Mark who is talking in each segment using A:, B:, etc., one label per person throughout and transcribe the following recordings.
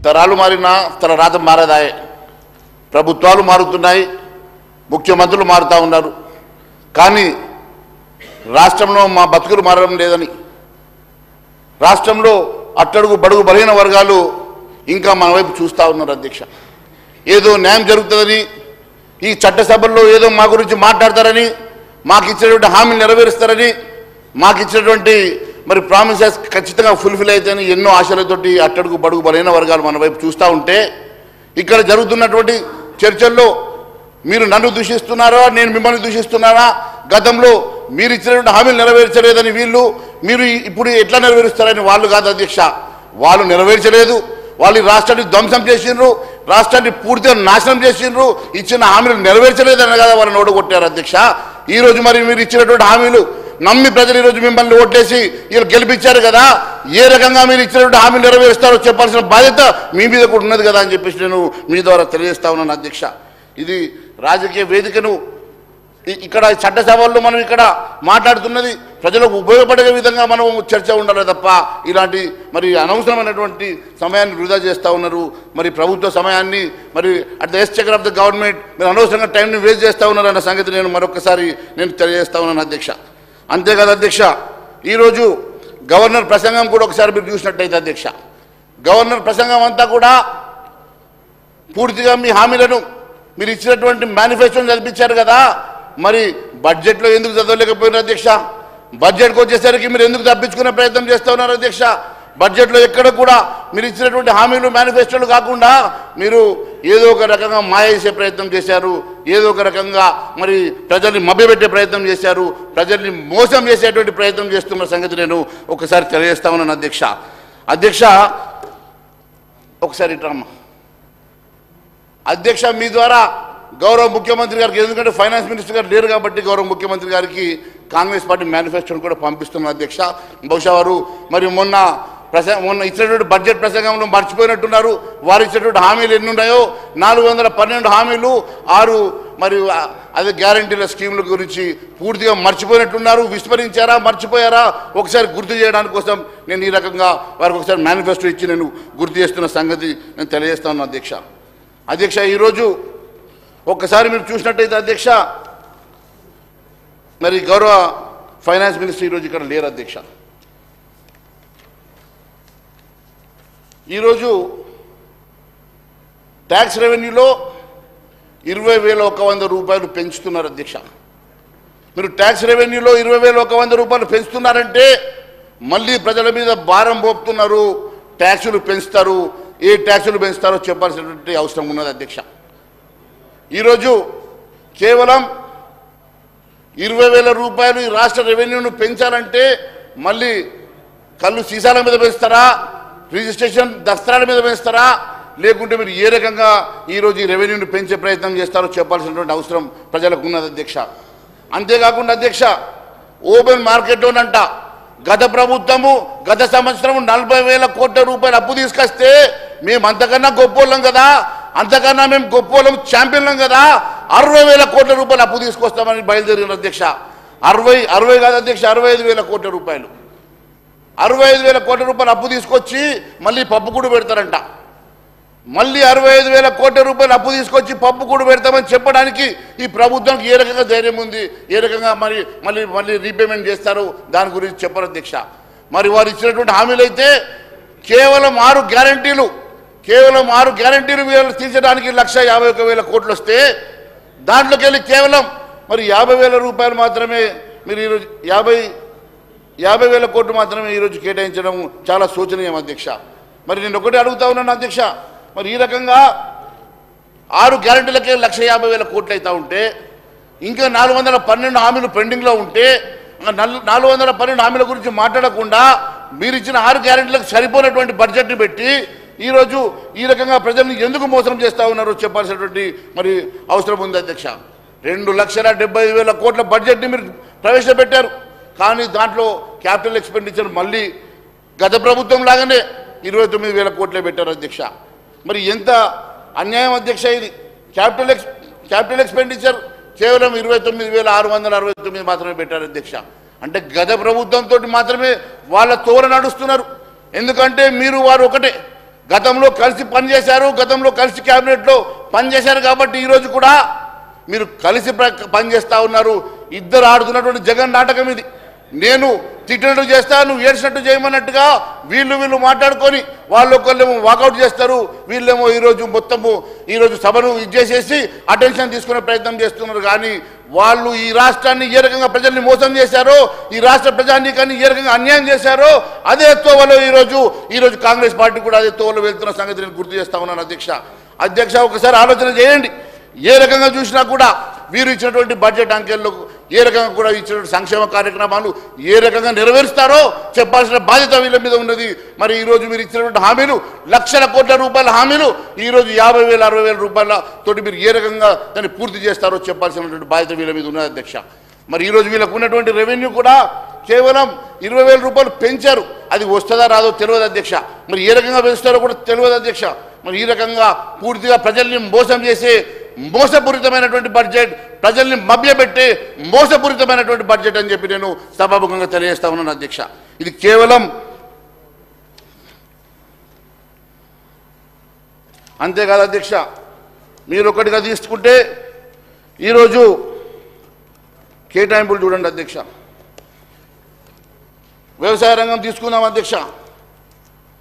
A: తరాలు మారినా తన రాత మారదాయే. ప్రభుత్వాలు మారుతున్నాయి, ముఖ్యమంత్రులు మారుతూ ఉన్నారు. కానీ రాష్ట్రంలో మా బతుకులు మారడం లేదని, రాష్ట్రంలో అట్టడుగు బడుగు బలహీన వర్గాలు ఇంకా మన వైపు చూస్తూ ఉన్నారు అధ్యక్ష. ఏదో న్యాయం జరుగుతుందని, ఈ చట్టసభల్లో ఏదో మా గురించి మాట్లాడతారని, మాకు ఇచ్చినటువంటి హామీలు నెరవేరుస్తారని, మాకు ఇచ్చినటువంటి మరి ప్రామిసెస్ ఖచ్చితంగా ఫుల్ఫిల్ అవుతాయని ఎన్నో ఆశలతోటి అట్టడుగు బడుగు బలహీన వర్గాలు మన వైపు చూస్తూ ఉంటే, ఇక్కడ జరుగుతున్నటువంటి చర్చల్లో మీరు నన్ను దూషిస్తున్నారా, నేను మిమ్మల్ని దూషిస్తున్నారా, గతంలో మీరు ఇచ్చినటువంటి హామీలు నెరవేర్చలేదని వీళ్ళు, మీరు ఇప్పుడు ఎట్లా నెరవేరుస్తారని వాళ్ళు కాదు అధ్యక్ష. వాళ్ళు నెరవేర్చలేదు, వాళ్ళు రాష్ట్రాన్ని ధ్వంసం చేసిండ్రు, రాష్ట్రాన్ని పూర్తిగా నాశనం చేసిండ్రు, ఇచ్చిన హామీలు నెరవేర్చలేదని కదా వాళ్ళని ఓడగొట్టారు అధ్యక్ష. ఈరోజు మరి మీరు ఇచ్చినటువంటి హామీలు నమ్మి ప్రజలు ఈరోజు మిమ్మల్ని ఓట్లేసి వీళ్ళు గెలిపించారు కదా, ఏ రకంగా మీరు ఇచ్చినటువంటి హామీలు నెరవేరుస్తారో చెప్పాల్సిన బాధ్యత మీ మీద కూడా ఉన్నది కదా అని చెప్పేసి నేను మీ ద్వారా తెలియజేస్తా ఉన్నాను అధ్యక్ష. ఇది రాజకీయ వేదికను ఇక్కడ చట్టసభల్లో మనం ఇక్కడ మాట్లాడుతున్నది ప్రజలకు ఉపయోగపడే విధంగా మనం చర్చ ఉండాలి తప్ప ఇలాంటి మరి అనవసరమైనటువంటి సమయాన్ని వృధా చేస్తూ ఉన్నారు. మరి ప్రభుత్వ సమయాన్ని మరి at the Exchequer of the government మీరు అనవసరంగా టైంని వేస్ట్ చేస్తూ ఉన్నారు అన్న సంగతి నేను మరొకసారి నేను తెలియజేస్తా ఉన్నాను అధ్యక్ష. అంతేకాదు అధ్యక్ష, ఈరోజు గవర్నర్ ప్రసంగం కూడా ఒకసారి మీరు చూసినట్టయితే అధ్యక్ష, గవర్నర్ ప్రసంగం అంతా కూడా పూర్తిగా మీ హామీలను మీరు ఇచ్చినటువంటి మేనిఫెస్టోని చదివించారు కదా, మరి బడ్జెట్లో ఎందుకు చదవలేకపోయినారు అధ్యక్ష? బడ్జెట్కి వచ్చేసరికి మీరు ఎందుకు తప్పించుకునే ప్రయత్నం చేస్తూ ఉన్నారు అధ్యక్ష? బడ్జెట్లో ఎక్కడ కూడా మీరు ఇచ్చినటువంటి హామీలు మేనిఫెస్టోలు కాకుండా మీరు ఏదో ఒక రకంగా మాయ చేసే ప్రయత్నం చేశారు, ఏదో ఒక రకంగా మరి ప్రజల్ని మభ్యపెట్టే ప్రయత్నం చేశారు, ప్రజల్ని మోసం చేసేటువంటి ప్రయత్నం చేస్తున్న సంగతి నేను ఒకసారి తెలియజేస్తా ఉన్నాను అధ్యక్ష. అధ్యక్ష ఒకసారి ఇట్రమ్మా అధ్యక్ష, మీ ద్వారా గౌరవ ముఖ్యమంత్రి గారికి, ఎందుకంటే ఫైనాన్స్ మినిస్టర్ గారు లేరు కాబట్టి గౌరవ ముఖ్యమంత్రి గారికి కాంగ్రెస్ పార్టీ మేనిఫెస్టోను కూడా పంపిస్తున్నారు అధ్యక్ష. బహుశా వారు మరి మొన్న ఇచ్చినటువంటి బడ్జెట్ ప్రసంగంలో మర్చిపోయినట్టున్నారు. వారు ఇచ్చినటువంటి హామీలు ఎన్ని ఉన్నాయో 412 హామీలు, 6 మరి అదే గ్యారంటీల స్కీముల గురించి పూర్తిగా మర్చిపోయినట్టున్నారు. విస్మరించారా, మర్చిపోయారా ఒకసారి గుర్తు చేయడానికి కోసం నేను ఈ రకంగా వారికి ఒకసారి మేనిఫెస్టో ఇచ్చి నేను గుర్తు చేస్తున్న సంగతి నేను తెలియజేస్తా ఉన్నాను అధ్యక్ష. అధ్యక్ష ఈరోజు ఒక్కసారి మీరు చూసినట్టయితే అధ్యక్ష, మరి గౌరవ ఫైనాన్స్ మినిస్టర్ ఈరోజు ఇక్కడ లేరు అధ్యక్ష. ఈరోజు ట్యాక్స్ రెవెన్యూలో 20,100 రూపాయలు పెంచుతున్నారు అధ్యక్ష. మీరు ట్యాక్స్ రెవెన్యూలో 20,100 రూపాయలు పెంచుతున్నారంటే మళ్ళీ ప్రజల మీద భారం మోపుతున్నారు, ట్యాక్సులు పెంచుతారు. ఏ ట్యాక్సులు పెంచుతారో చెప్పాల్సినటువంటి అవసరం ఉన్నది అధ్యక్ష. ఈరోజు కేవలం 20,000 రూపాయలు ఈ రాష్ట్ర రెవెన్యూను పెంచాలంటే మళ్ళీ కళ్ళు సీసాల మీద పెంచుతారా, రిజిస్ట్రేషన్ దస్త్రాల మీద పెంచుతారా, లేకుంటే మీరు ఏ రకంగా ఈరోజు ఈ రెవెన్యూను పెంచే ప్రయత్నం చేస్తారో చెప్పాల్సినటువంటి అవసరం ప్రజలకు ఉన్నది అధ్యక్ష. అంతేకాకుండా అధ్యక్ష, ఓపెన్ మార్కెట్లోనంట గత ప్రభుత్వము గత సంవత్సరం 40,000 కోట్ల రూపాయలు అప్పు తీసుకొస్తే మేము అంతకన్నా గొప్పోళ్ళం కదా, అంతకన్నా మేము గొప్పోళ్ళం ఛాంపియన్లం కదా, 60,000 కోట్ల రూపాయలు అప్పు తీసుకొస్తామని బయలుదేరిన అధ్యక్ష. 60 కాదు అధ్యక్ష, 65,000 కోట్ల రూపాయలు, 65,000 కోట్ల రూపాయలు అప్పు తీసుకొచ్చి మళ్ళీ పప్పు కూడా పెడతారంట. మళ్ళీ 65,000 కోట్ల రూపాయలు అప్పు తీసుకొచ్చి పప్పు కూడా పెడతామని చెప్పడానికి ఈ ప్రభుత్వానికి ఏ రకంగా ధైర్యం ఉంది, ఏ రకంగా మళ్ళీ రీపేమెంట్ చేస్తారు దాని గురించి చెప్పరు అధ్యక్ష. మరి వారు ఇచ్చినటువంటి హామీలు అయితే కేవలం 6 గ్యారంటీలు వీళ్ళు తీర్చడానికి 1,51,000 కోట్లు వస్తే దాంట్లోకి వెళ్ళి కేవలం మరి 50,000 రూపాయలు మాత్రమే మీరు ఈరోజు 50,000 కోట్లు మాత్రమే ఈరోజు కేటాయించడం చాలా శోచనీయం అధ్యక్ష. మరి నేను ఒకటి అడుగుతా ఉన్నాను అధ్యక్ష, మరి ఈ రకంగా 6 గ్యారంటీలకే 1,50,000 కోట్లు అవుతా ఉంటే ఇంకా 412 హామీలు పెండింగ్లో ఉంటే 412 హామీల గురించి మాట్లాడకుండా మీరు ఇచ్చిన 6 గ్యారంటీలకు సరిపోయినటువంటి బడ్జెట్ని పెట్టి ఈరోజు ఈ రకంగా ప్రజల్ని ఎందుకు మోసం చేస్తూ ఉన్నారో చెప్పాల్సినటువంటి మరి అవసరం ఉంది అధ్యక్ష. 2,75,000 కోట్ల బడ్జెట్ని మీరు ప్రవేశపెట్టారు, కానీ దాంట్లో క్యాపిటల్ ఎక్స్పెండిచర్ మళ్ళీ గత ప్రభుత్వం లాగానే 29,000 కోట్లే పెట్టారు అధ్యక్ష. మరి ఎంత అన్యాయం అధ్యక్ష ఇది. క్యాపిటల్ ఎక్స్పెండిచర్ కేవలం 29,669 మాత్రమే పెట్టారు అధ్యక్ష. అంటే గత ప్రభుత్వంతో మాత్రమే వాళ్ళ తోర నడుస్తున్నారు. ఎందుకంటే మీరు వారు ఒకటే. గతంలో కలిసి పనిచేశారు, గతంలో కలిసి క్యాబినెట్లో పనిచేశారు కాబట్టి ఈరోజు కూడా మీరు కలిసి పనిచేస్తూ ఉన్నారు. ఇద్దరు ఆడుతున్నటువంటి జగన్ నాటకం ఇది. నేను తిట్టినట్టు చేస్తా, నువ్వు ఏడ్చినట్టు చేయమన్నట్టుగా వీళ్ళు మాట్లాడుకొని వాళ్ళు ఒకళ్ళేమో వాకౌట్ చేస్తారు, వీళ్ళేమో ఈరోజు సభను ఇచ్చేసేసి అటెన్షన్ తీసుకునే ప్రయత్నం చేస్తున్నారు. కానీ వాళ్ళు ఈ రాష్ట్రాన్ని ఏ రకంగా ప్రజల్ని మోసం చేశారో, ఈ రాష్ట్ర ప్రజానీకాన్ని ఏ రకంగా అన్యాయం చేశారో అదే తోవలో ఈరోజు కాంగ్రెస్ పార్టీ కూడా అదే తోవలో వెళ్తున్న సంగతి నేను గుర్తు చేస్తా ఉన్నాను. అధ్యక్ష ఒకసారి ఆలోచన చేయండి. ఏ రకంగా చూసినా కూడా వీరు ఇచ్చినటువంటి బడ్జెట్ అంకెల్లో ఏ రకంగా కూడా ఇచ్చినటువంటి సంక్షేమ కార్యక్రమాలు ఏ రకంగా నెరవేరుస్తారో చెప్పాల్సిన బాధ్యత వీళ్ళ మీద ఉన్నది. మరి ఈరోజు మీరు ఇచ్చినటువంటి హామీలు లక్షల కోట్ల రూపాయల హామీలు ఈరోజు 50,000 60,000 రూపాయల తోటి మీరు ఏ రకంగా దాన్ని పూర్తి చేస్తారో చెప్పాల్సినటువంటి బాధ్యత వీళ్ళ మీద ఉన్నది అధ్యక్ష. మరి ఈరోజు వీళ్ళకు ఉన్నటువంటి రెవెన్యూ కూడా కేవలం 20,000 రూపాయలు పెంచారు. అది వస్తుందా రాదో తెలియదు అధ్యక్ష. మరి ఏ రకంగా పెంచుతారో కూడా తెలియదు అధ్యక్ష. మరి ఈ రకంగా పూర్తిగా ప్రజల్ని మోసం చేసే మోసపూరితమైనటువంటి బడ్జెట్, ప్రజల్ని మభ్యపెట్టే మోసపూరితమైనటువంటి బడ్జెట్ అని చెప్పి నేను సభాముఖంగా తెలియజేస్తా ఉన్నాను అధ్యక్ష. ఇది కేవలం అంతేకాదు అధ్యక్ష, మీరు ఒకటిగా తీసుకుంటే ఈరోజు కేటాయింపులు చూడండి అధ్యక్ష. వ్యవసాయ రంగం తీసుకుందాం అధ్యక్ష.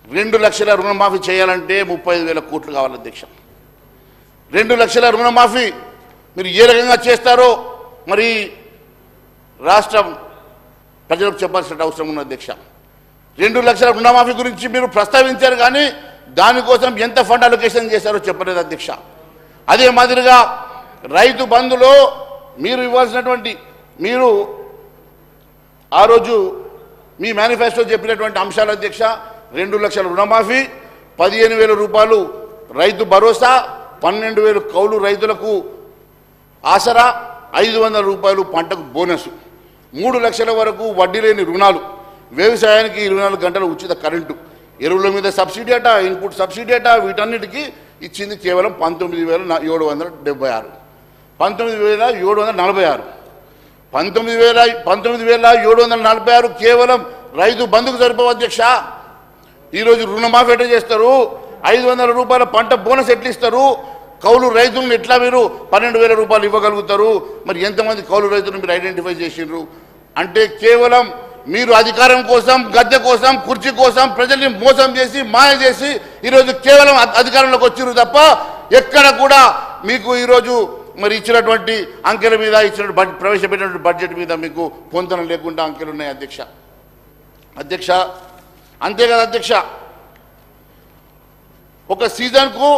A: 2 లక్షల రుణమాఫీ చేయాలంటే 35,000 కోట్లు కావాలి అధ్యక్ష. 2 లక్షల రుణమాఫీ మీరు ఏ రకంగా చేస్తారో మరి రాష్ట్రం ప్రజలకు చెప్పాల్సిన అవసరం ఉన్న అధ్యక్ష. 2 లక్షల రుణమాఫీ గురించి మీరు ప్రస్తావించారు కానీ దానికోసం ఎంత ఫండ్ అలొకేషన్ చేశారో చెప్పలేదు అధ్యక్ష. అదే మాదిరిగా రైతు బంధులో మీరు ఇవ్వాల్సినటువంటి మీరు ఆ రోజు మీ మేనిఫెస్టో చెప్పినటువంటి అంశాలు అధ్యక్ష 2 లక్షల రుణమాఫీ, 15,000 రూపాయలు రైతు భరోసా, 12,000 కౌలు రైతులకు ఆసరా, 500 రూపాయలు పంటకు బోనస్, 3 లక్షల వరకు వడ్డీ లేని రుణాలు, వ్యవసాయానికి 24 గంటల ఉచిత కరెంటు, ఎరువుల మీద సబ్సిడీ అట, ఇన్పుట్ సబ్సిడీ అట, వీటన్నిటికీ ఇచ్చింది కేవలం 19,776. 19,746 19,746 కేవలం రైతు బంధుకు సరిపోవు అధ్యక్ష. ఈరోజు రుణమాఫీ ఎట్లా చేస్తారు, 500 రూపాయల పంట బోనస్ ఎట్లా ఇస్తారు, కౌలు రైతులను ఎట్లా మీరు 12,000 రూపాయలు ఇవ్వగలుగుతారు? మరి ఎంతమంది కౌలు రైతులను మీరు ఐడెంటిఫై చేసిండ్రు అంటే కేవలం మీరు అధికారం కోసం, గద్దె కోసం, కుర్చీ కోసం ప్రజల్ని మోసం చేసి మాయ చేసి ఈరోజు కేవలం అధికారంలోకి వచ్చిర్రు తప్ప ఎక్కడ కూడా మీకు ఈరోజు మరి ఇచ్చినటువంటి అంకెల మీద ప్రవేశపెట్టినటువంటి బడ్జెట్ మీద మీకు పొంతన లేకుండా అంకెలు ఉన్నాయి అధ్యక్ష. అంతేకాదు అధ్యక్ష, ఒక సీజన్కు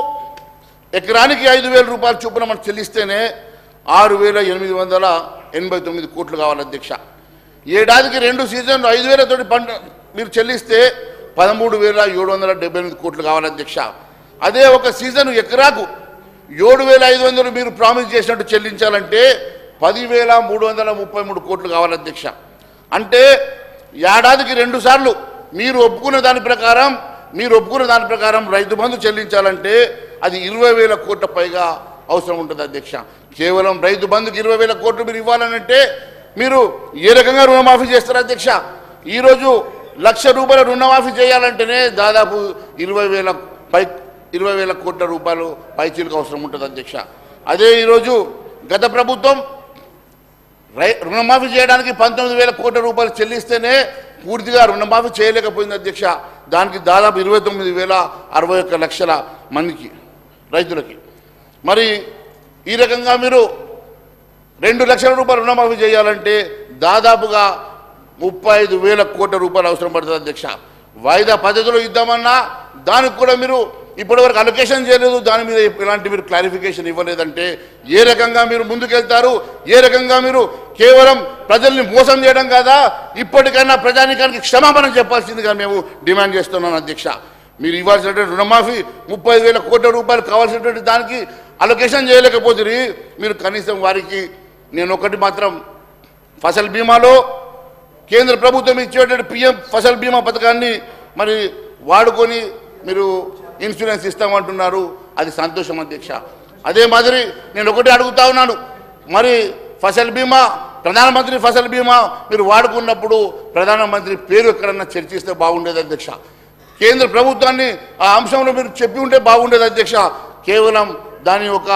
A: ఎకరానికి 5,000 రూపాయల చొప్పున మనం చెల్లిస్తేనే 6,889 కోట్లు కావాలి అధ్యక్ష. ఏడాదికి 2 సీజన్లు 5,000 తోటి మీరు చెల్లిస్తే 13,778 కోట్లు కావాలి అధ్యక్ష. అదే ఒక సీజన్ ఎకరాకు 7,500 మీరు ప్రామిస్ చేసినట్టు చెల్లించాలంటే 10,333 కోట్లు కావాలి అధ్యక్ష. అంటే ఏడాదికి 2 సార్లు మీరు ఒప్పుకున్న దాని ప్రకారం రైతు బంధు చెల్లించాలంటే అది 20,000 కోట్ల పైగా అవసరం ఉంటుంది అధ్యక్ష. కేవలం రైతు బంధుకి 20,000 కోట్లు మీరు ఇవ్వాలనంటే మీరు ఏ రకంగా రుణమాఫీ చేస్తారు అధ్యక్ష? ఈరోజు 1,00,000 రూపాయల రుణమాఫీ చేయాలంటేనే దాదాపు 20,000 కోట్ల రూపాయలు పైచీలకు అవసరం ఉంటుంది అధ్యక్ష. అదే ఈరోజు గత ప్రభుత్వం రుణమాఫీ చేయడానికి 19,000 కోట్ల రూపాయలు చెల్లిస్తేనే పూర్తిగా రుణమాఫీ చేయలేకపోయింది అధ్యక్ష. దానికి దాదాపు 29,061 లక్షల మందికి రైతులకి. మరి ఈ రకంగా మీరు 2 లక్షల రూపాయలు రుణమాఫీ చేయాలంటే దాదాపుగా 35,000 కోట్ల రూపాయలు అవసరం పడుతుంది అధ్యక్ష. వాయిదా పద్ధతిలో ఇద్దామన్నా దానికి కూడా మీరు ఇప్పటివరకు అలొకేషన్ చేయలేదు, దాని మీద ఎలాంటి మీరు క్లారిఫికేషన్ ఇవ్వలేదంటే ఏ రకంగా మీరు ముందుకెళ్తారు? ఏ రకంగా మీరు కేవలం ప్రజల్ని మోసం చేయడం కాదా? ఇప్పటికైనా ప్రజానీకానికి క్షమాపణ చెప్పాల్సిందిగా మేము డిమాండ్ చేస్తున్నాం అధ్యక్ష. మీరు ఇవ్వాల్సినటువంటి రుణమాఫీ 35,000 కోట్ల రూపాయలు కావాల్సినటువంటి దానికి అలొకేషన్ చేయలేకపోతే మీరు కనీసం వారికి నేను ఒకటి మాత్రం ఫసల్ బీమాలో కేంద్ర ప్రభుత్వం ఇచ్చేటువంటి PM ఫసల్ బీమా పథకాన్ని మరి వాడుకొని మీరు ఇన్సూరెన్స్ ఇస్తామంటున్నారు, అది సంతోషం అధ్యక్ష. అదే మాదిరి నేను ఒకటి అడుగుతా ఉన్నాను, మరి ఫసల్ బీమా ప్రధానమంత్రి ఫసల్ బీమా మీరు వాడుకున్నప్పుడు ప్రధానమంత్రి పేరు ఎక్కడన్నా చర్చిస్తే బాగుండేది అధ్యక్ష. కేంద్ర ప్రభుత్వాన్ని ఆ అంశంలో మీరు చెప్పి ఉంటే బాగుండేది అధ్యక్ష. కేవలం దాని ఒక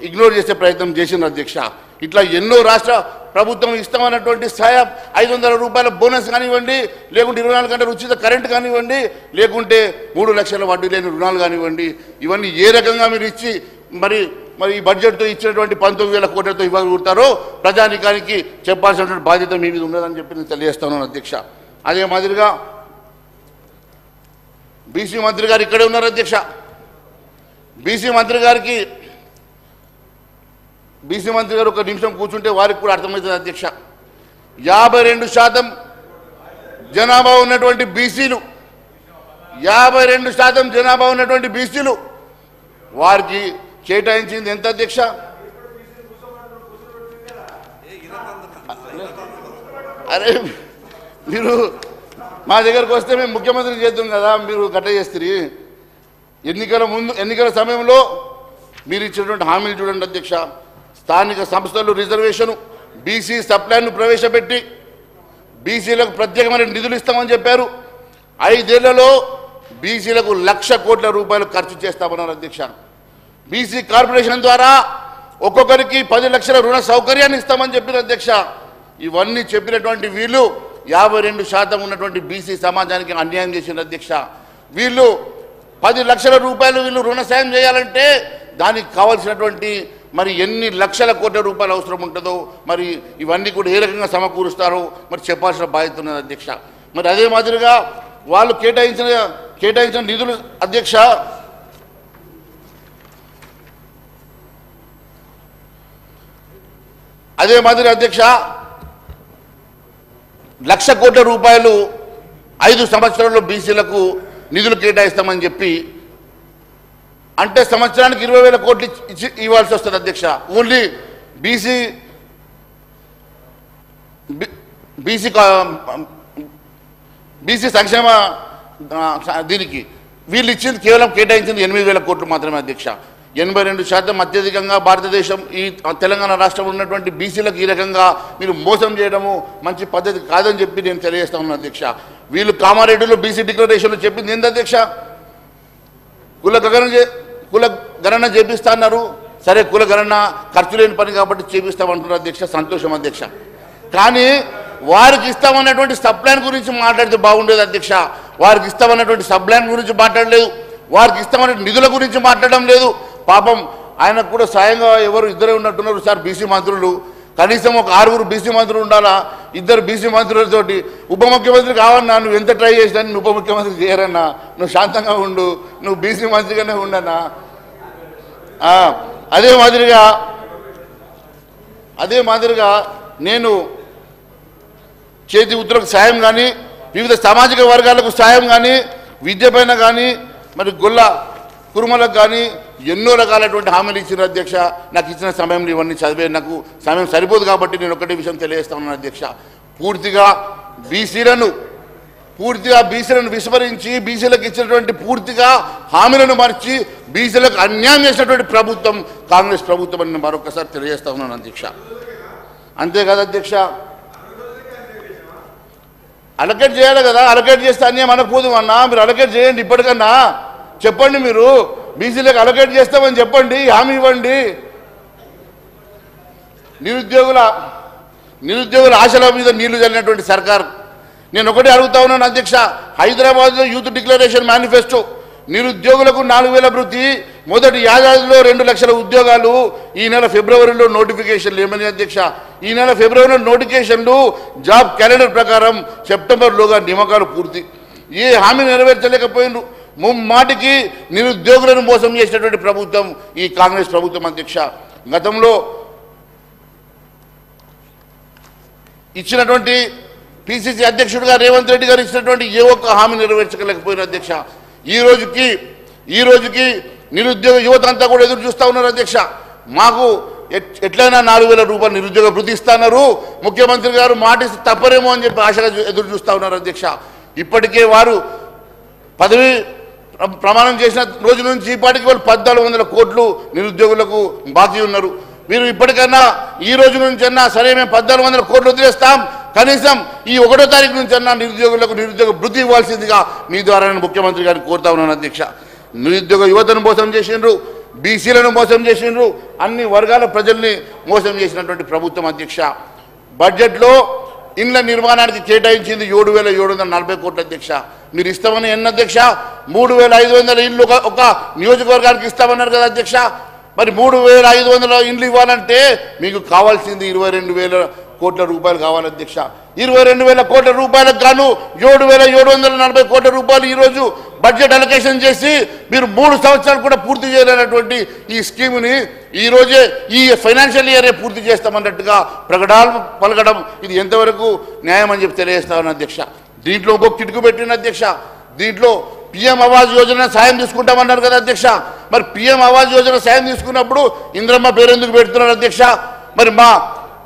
A: ఇగ్నోర్ చేసే ప్రయత్నం చేసింది అధ్యక్ష. ఇట్లా ఎన్నో రాష్ట్ర ప్రభుత్వం ఇస్తామన్నటువంటి సహాయం 500 రూపాయల బోనస్ కానివ్వండి, లేకుంటే 24 గంటల ఉచిత కరెంట్ కానివ్వండి, లేకుంటే 3 లక్షల వడ్డీ లేని రుణాలు కానివ్వండి, ఇవన్నీ ఏ రకంగా మీరు ఇచ్చి మరి ఈ బడ్జెట్తో ఇచ్చినటువంటి 19,000 కోట్లతో ఇవ్వగలుగుతారో ప్రజానికానికి చెప్పాల్సినటువంటి బాధ్యత మీ మీద ఉన్నదని చెప్పి నేను తెలియజేస్తున్నాను అధ్యక్ష. అదే మాదిరిగా బీసీ మంత్రి గారు ఇక్కడే ఉన్నారు అధ్యక్ష. బీసీ మంత్రి గారు ఒక నిమిషం కూర్చుంటే వారికి కూడా అర్థమవుతుంది అధ్యక్ష. 52% జనాభా ఉన్నటువంటి బీసీలు 52% జనాభా ఉన్నటువంటి బీసీలు వారికి కేటాయించింది ఎంత అధ్యక్ష? అరే మీరు మా దగ్గరకు వస్తే మేము ముఖ్యమంత్రి చేద్దాం కదా, మీరు గట్ట చేస్తారు. ఎన్నికల సమయంలో మీరు ఇచ్చినటువంటి హామీలు చూడండి అధ్యక్ష. స్థానిక సంస్థలు రిజర్వేషను బీసీ సప్లాన్ను ప్రవేశపెట్టి బీసీలకు ప్రత్యేకమైన నిధులు ఇస్తామని చెప్పారు. 5 ఏళ్లలో బీసీలకు 1,00,000 కోట్ల రూపాయలు ఖర్చు చేస్తామన్నారు అధ్యక్ష. బీసీ కార్పొరేషన్ ద్వారా ఒక్కొక్కరికి 10 లక్షల రుణ సౌకర్యాన్ని ఇస్తామని చెప్పిన అధ్యక్ష. ఇవన్నీ చెప్పినటువంటి వీళ్ళు 52% ఉన్నటువంటి బీసీ సమాజానికి అన్యాయం చేసిన అధ్యక్ష. వీళ్ళు 10 లక్షల రూపాయలు వీళ్ళు రుణ సాయం చేయాలంటే దానికి కావాల్సినటువంటి మరి ఎన్ని లక్షల కోట్ల రూపాయలు అవసరం ఉంటుందో, మరి ఇవన్నీ కూడా ఏ రకంగా సమకూరుస్తారో మరి చెప్పాల్సిన బాధ్యత ఉన్నది అధ్యక్ష. మరి అదే మాదిరిగా వాళ్ళు కేటాయించిన నిధులు అధ్యక్ష, అదే మాదిరి అధ్యక్ష 1,00,000 కోట్ల రూపాయలు 5 సంవత్సరాల్లో బీసీలకు నిధులు కేటాయిస్తామని చెప్పి అంటే సంవత్సరానికి 20,000 కోట్లు ఇవ్వాల్సి వస్తుంది అధ్యక్ష. ఓన్లీ బీసీ సంక్షేమ దీనికి వీళ్ళు ఇచ్చింది కేవలం కేటాయించింది 8,000 కోట్లు మాత్రమే అధ్యక్ష. 82% అత్యధికంగా భారతదేశం ఈ తెలంగాణ రాష్ట్రంలో ఉన్నటువంటి బీసీలకు ఈ రకంగా మీరు మోసం చేయడము మంచి పద్ధతి కాదని చెప్పి నేను తెలియజేస్తా ఉన్నాను అధ్యక్ష. వీళ్ళు కామారెడ్డిలో బీసీ డిక్లరేషన్లో చెప్పింది ఏంది అధ్యక్ష? కుల గణన చేపిస్తా అన్నారు. సరే, కుల గణన ఖర్చు లేని పని కాబట్టి చేపిస్తామంటున్నారు అధ్యక్ష, సంతోషం అధ్యక్ష. కానీ వారికి ఇస్తామన్నటువంటి సబ్ప్లాన్ గురించి మాట్లాడితే బాగుండేది అధ్యక్ష. వారికి ఇస్తామన్నటువంటి సబ్ప్లాన్ గురించి మాట్లాడలేదు, వారికి ఇస్తామన్న నిధుల గురించి మాట్లాడడం లేదు. పాపం ఆయనకు కూడా సాయంగా ఎవరు ఇద్దరే ఉన్నట్టున్నారు సార్ బీసీ మంత్రులు. కనీసం ఒక 6 బీసీ మంత్రులు ఉండాలా. 2 బీసీ మంత్రులతోటి ఉప ముఖ్యమంత్రి కావన్నా, నువ్వు ఎంత ట్రై చేసినా నువ్వు ఉప ముఖ్యమంత్రి చేయరన్నా, నువ్వు శాంతంగా ఉండు, నువ్వు బీసీ మంత్రిగానే ఉండన్నా. అదే మాదిరిగా నేను చేతి ఉత్తరకు సాయం కానీ, వివిధ సామాజిక వర్గాలకు సాయం కానీ, విద్య పైన కానీ, మరి గొల్ల కురుమలకు కానీ ఎన్నో రకాలైనటువంటి హామీలు ఇచ్చిన అధ్యక్ష. నాకు ఇచ్చిన సమయంలో ఇవన్నీ చదివే నాకు సమయం సరిపోదు కాబట్టి నేను ఒకటే విషయం తెలియజేస్తా ఉన్నాను అధ్యక్ష. పూర్తిగా బీసీలను విస్మరించి బీసీలకు ఇచ్చినటువంటి పూర్తిగా హామీలను మార్చి బీసీలకు అన్యాయం చేసినటువంటి ప్రభుత్వం కాంగ్రెస్ ప్రభుత్వం అని మరొకసారి తెలియజేస్తా ఉన్నాను అధ్యక్ష. అంతేకాదు అధ్యక్ష, అలొకేట్ చేయాలి కదా, అలొకేట్ చేస్తే అన్యాయం అనకపోదు అన్నా. మీరు అలొకేట్ చేయండి, ఇప్పటికన్నా చెప్పండి, మీరు బీసీలకు అలొకేట్ చేస్తామని చెప్పండి, హామీ ఇవ్వండి. నిరుద్యోగుల ఆశల మీద నీళ్లు చల్లినటువంటి సర్కార్. నేను ఒకటే అడుగుతా ఉన్నాను అధ్యక్ష, హైదరాబాద్లో యూత్ డిక్లరేషన్ మేనిఫెస్టో నిరుద్యోగులకు 4,000 భృతి, మొదటి ఏడాదిలో 2 లక్షల ఉద్యోగాలు. ఈ నెల ఫిబ్రవరిలో నోటిఫికేషన్లు ఏమని అధ్యక్ష? ఈ నెల ఫిబ్రవరిలో నోటిఫికేషన్లు, జాబ్ క్యాలెండర్ ప్రకారం సెప్టెంబర్లోగా నియామకాలు పూర్తి. ఏ హామీ నెరవేర్చలేకపోయినారు. ముమ్మాటికి నిరుద్యోగులను మోసం చేసినటువంటి ప్రభుత్వం ఈ కాంగ్రెస్ ప్రభుత్వం అధ్యక్ష. గతంలో ఇచ్చినటువంటి పిసిసి అధ్యక్షుడిగా రేవంత్ రెడ్డి గారు ఇచ్చినటువంటి ఏ ఒక్క హామీ నెరవేర్చలేకపోయిన అధ్యక్ష. ఈ రోజుకి నిరుద్యోగ యువత అంతా కూడా ఎదురు చూస్తూ ఉన్నారు అధ్యక్ష. మాకు ఎట్లయినా 4,000 రూపాయలు నిరుద్యోగ భృతి ఇస్తున్నారు, ముఖ్యమంత్రి గారు మాట తప్పరేమో అని చెప్పి ఆశగా ఎదురు చూస్తూ ఉన్నారు అధ్యక్ష. ఇప్పటికే వారు పదవి ప్రమాణం చేసిన రోజు నుంచి ఇప్పటికి వాళ్ళు 1,400 కోట్లు నిరుద్యోగులకు బాకీ ఉన్నారు. మీరు ఇప్పటికన్నా ఈ రోజు నుంచన్నా సరే మేము 1,400 కోట్లు వదిలేస్తాం, కనీసం ఈ 1వ తారీఖు నుంచి అన్న నిరుద్యోగులకు నిరుద్యోగ వృత్తి ఇవ్వాల్సిందిగా మీ ద్వారా నేను ముఖ్యమంత్రి గారిని కోరుతా ఉన్నాను అధ్యక్ష. నిరుద్యోగ యువతను మోసం చేసిండ్రు, బీసీలను మోసం చేసిండ్రు, అన్ని వర్గాల ప్రజల్ని మోసం చేసినటువంటి ప్రభుత్వం అధ్యక్ష. బడ్జెట్లో ఇండ్ల నిర్మాణానికి కేటాయించింది 7,740 కోట్ల అధ్యక్ష. మీరు ఇస్తామని ఎన్న అధ్యక్ష? 3,500 ఇండ్లు ఒక నియోజకవర్గానికి ఇస్తామన్నారు కదా అధ్యక్ష. మరి 3,500 ఇండ్లు ఇవ్వాలంటే మీకు కావాల్సింది 22,000 కోట్ల రూపాయలు కావాలి అధ్యక్ష. 22,000 కోట్ల రూపాయలకు గాను 7,740 కోట్ల రూపాయలు ఈరోజు బడ్జెట్ అలొకేషన్ చేసి మీరు 3 సంవత్సరాలు కూడా పూర్తి చేయలేనటువంటి ఈ స్కీముని ఈరోజే ఈ ఫైనాన్షియల్ ఇయరే పూర్తి చేస్తామన్నట్టుగా ప్రకటనలు పలకడం ఇది ఎంతవరకు న్యాయం అని చెప్పి తెలియజేస్తామని అధ్యక్ష. దీంట్లో ఇంకొక కిటుకు పెట్టిన అధ్యక్ష. దీంట్లో పిఎం ఆవాస్ యోజన సాయం తీసుకుంటామన్నారు కదా అధ్యక్ష. మరి పిఎం ఆవాస్ యోజన సాయం తీసుకున్నప్పుడు ఇంద్రమ్మ పేరు ఎందుకు పెడుతున్నారు అధ్యక్ష? మరి మా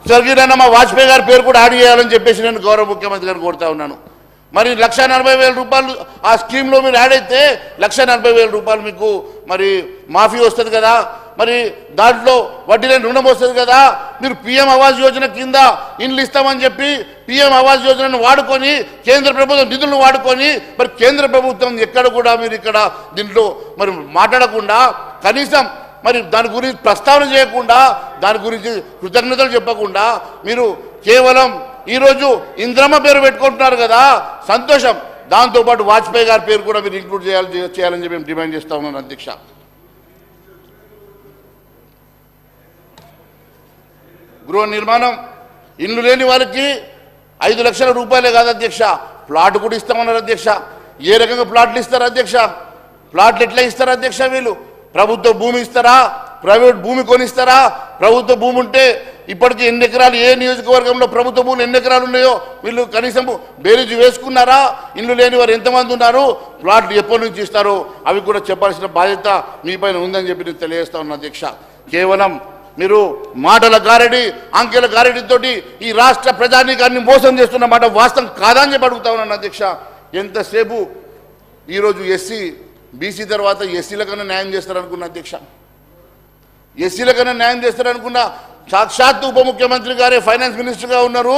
A: స్వర్గీయ మా వాజ్పేయి గారి పేరు కూడా యాడ్ చేయాలని చెప్పేసి నేను గౌరవ ముఖ్యమంత్రి గారిని కోరుతా ఉన్నాను. మరి 1,40,000 రూపాయలు ఆ స్కీమ్లో మీరు యాడ్ అయితే 1,40,000 రూపాయలు మీకు మరి మాఫీ వస్తుంది కదా. మరి దాంట్లో వడ్డీ లేని రుణం వస్తుంది కదా. మీరు పిఎం ఆవాస్ యోజన కింద ఇండ్లు ఇస్తామని చెప్పి పిఎం ఆవాస్ యోజనను వాడుకొని కేంద్ర ప్రభుత్వం నిధులను వాడుకొని మరి కేంద్ర ప్రభుత్వం ఎక్కడ కూడా మీరు ఇక్కడ దీంట్లో మరి మాట్లాడకుండా కనీసం మరి దాని గురించి ప్రస్తావన చేయకుండా దాని గురించి కృతజ్ఞతలు చెప్పకుండా మీరు కేవలం ఈరోజు ఇంద్రమ్మ పేరు పెట్టుకుంటున్నారు కదా, సంతోషం. దాంతోపాటు వాజ్పేయి గారి పేరు కూడా మీరు ఇంక్లూడ్ చేయాలని చెప్పి మేము డిమాండ్ చేస్తా ఉన్నాను అధ్యక్ష. గృహ నిర్మాణం ఇల్లు లేని వారికి 5 లక్షల రూపాయలే కాదు అధ్యక్ష, ప్లాట్ కూడా ఇస్తామన్నారు అధ్యక్ష. ఏ రకంగా ప్లాట్లు ఇస్తారు అధ్యక్ష? ప్లాట్లు ఎట్లా ఇస్తారు అధ్యక్ష? వీళ్ళు ప్రభుత్వ భూమి ఇస్తారా, ప్రైవేట్ భూమి కొనిస్తారా? ప్రభుత్వ భూమి ఉంటే ఇప్పటికీ ఎన్ని ఎకరాలు, ఏ నియోజకవర్గంలో ప్రభుత్వ భూములు ఎన్ని ఎకరాలు ఉన్నాయో వీళ్ళు కనీసం బేరీజు వేసుకున్నారా? ఇల్లు లేని వారు ఎంతమంది ఉన్నారు, ప్లాట్లు ఎప్పటి నుంచి ఇస్తారో అవి కూడా చెప్పాల్సిన బాధ్యత మీపైన ఉందని చెప్పి నేను తెలియజేస్తా ఉన్నా అధ్యక్ష. కేవలం మీరు మాటల గారడి, అంకెల గారడితోటి ఈ రాష్ట్ర ప్రజానీకాన్ని మోసం చేస్తున్న మాట వాస్తవం కాదని చెప్పి అడుగుతా ఉన్నాను అధ్యక్ష. ఎంతసేపు ఈరోజు ఎస్సీ బీసీ తర్వాత ఎస్సీలకన్నా న్యాయం చేస్తారనుకున్నా అధ్యక్ష. ఎస్సీలకన్నా న్యాయం చేస్తారనుకున్నా సాక్షాత్తు ఉప ముఖ్యమంత్రి గారే ఫైనాన్స్ మినిస్టర్గా ఉన్నారు.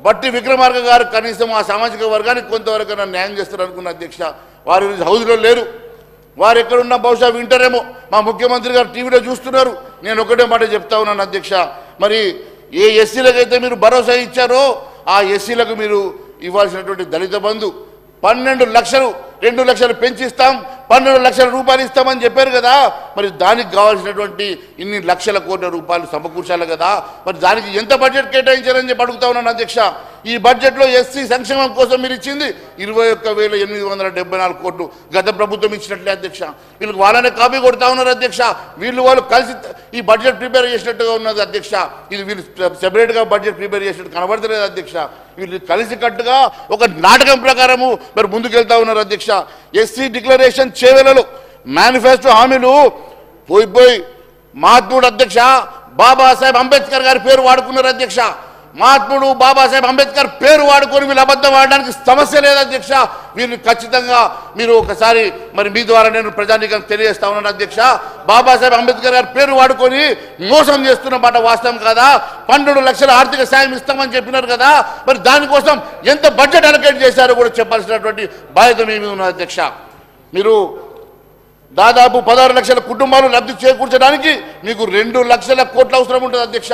A: బట్టి విక్రమార్క గారు కనీసం ఆ సామాజిక వర్గానికి కొంతవరకన్నా న్యాయం చేస్తారనుకున్న అధ్యక్ష. వారు హౌస్లో లేరు, వారు ఎక్కడున్నా బహుశా వింటారేమో. మా ముఖ్యమంత్రి గారు టీవీలో చూస్తున్నారు. నేను ఒకటే మాట చెప్తా ఉన్నాను అధ్యక్ష. మరి ఏ ఎస్సీలకైతే మీరు భరోసా ఇచ్చారో ఆ ఎస్సీలకు మీరు ఇవ్వాల్సినటువంటి దళిత బంధు 12 లక్షలు 2 లక్షలు పెంచిస్తాం, 12 లక్షల రూపాయలు ఇస్తామని చెప్పారు కదా. మరి దానికి కావాల్సినటువంటి ఇన్ని లక్షల కోట్ల రూపాయలు సమకూర్చాలి కదా. మరి దానికి ఎంత బడ్జెట్ కేటాయించారని చెప్పి అడుగుతా ఉన్నాను అధ్యక్ష. ఈ బడ్జెట్లో ఎస్సీ సంక్షేమం కోసం మీరు ఇచ్చింది 21,874 కోట్లు గత ప్రభుత్వం ఇచ్చినట్లే అధ్యక్ష. వీళ్ళకి వాళ్ళనే కాపీ కొడతా ఉన్నారు అధ్యక్ష. వాళ్ళు కలిసి ఈ బడ్జెట్ ప్రిపేర్ చేసినట్టుగా ఉన్నది అధ్యక్ష. ఇది వీళ్ళు సెపరేట్గా బడ్జెట్ ప్రిపేర్ చేసినట్టు కనబడతలేదు అధ్యక్ష. వీళ్ళు కలిసి కట్టుగా ఒక నాటకం ప్రకారము మరి ముందుకెళ్తా ఉన్నారు అధ్యక్ష. ఎస్సీ డిక్లరేషన్ చేవెలలో మేనిఫెస్టో హామీలు పోయి మహాత్ముడు అధ్యక్ష బాబాసాహెబ్ అంబేద్కర్ గారి పేరు వాడుకున్నారు అధ్యక్ష. మహాత్ముడు బాబాసాహెబ్ అంబేద్కర్ పేరు వాడుకొని వీళ్ళు అబద్ధం ఆడడానికి సమస్య లేదు అధ్యక్ష. వీళ్ళు ఖచ్చితంగా మీరు ఒకసారి మరి మీ ద్వారా నేను ప్రజానీకానికి తెలియజేస్తా ఉన్నాను అధ్యక్ష. బాబాసాహెబ్ అంబేద్కర్ గారి పేరు వాడుకొని మోసం చేస్తున్న మాట వాస్తవం కదా. 12 లక్షల ఆర్థిక సాయం ఇస్తామని చెప్పినారు కదా. మరి దానికోసం ఎంత బడ్జెట్ అలొకేట్ చేశారో కూడా చెప్పాల్సినటువంటి బాధ్యత మీ మీద ఉన్నది అధ్యక్ష. మీరు దాదాపు 16 లక్షల కుటుంబాలు లబ్ధి చేకూర్చడానికి మీకు 2 లక్షల కోట్ల అవసరం ఉంటుంది అధ్యక్ష.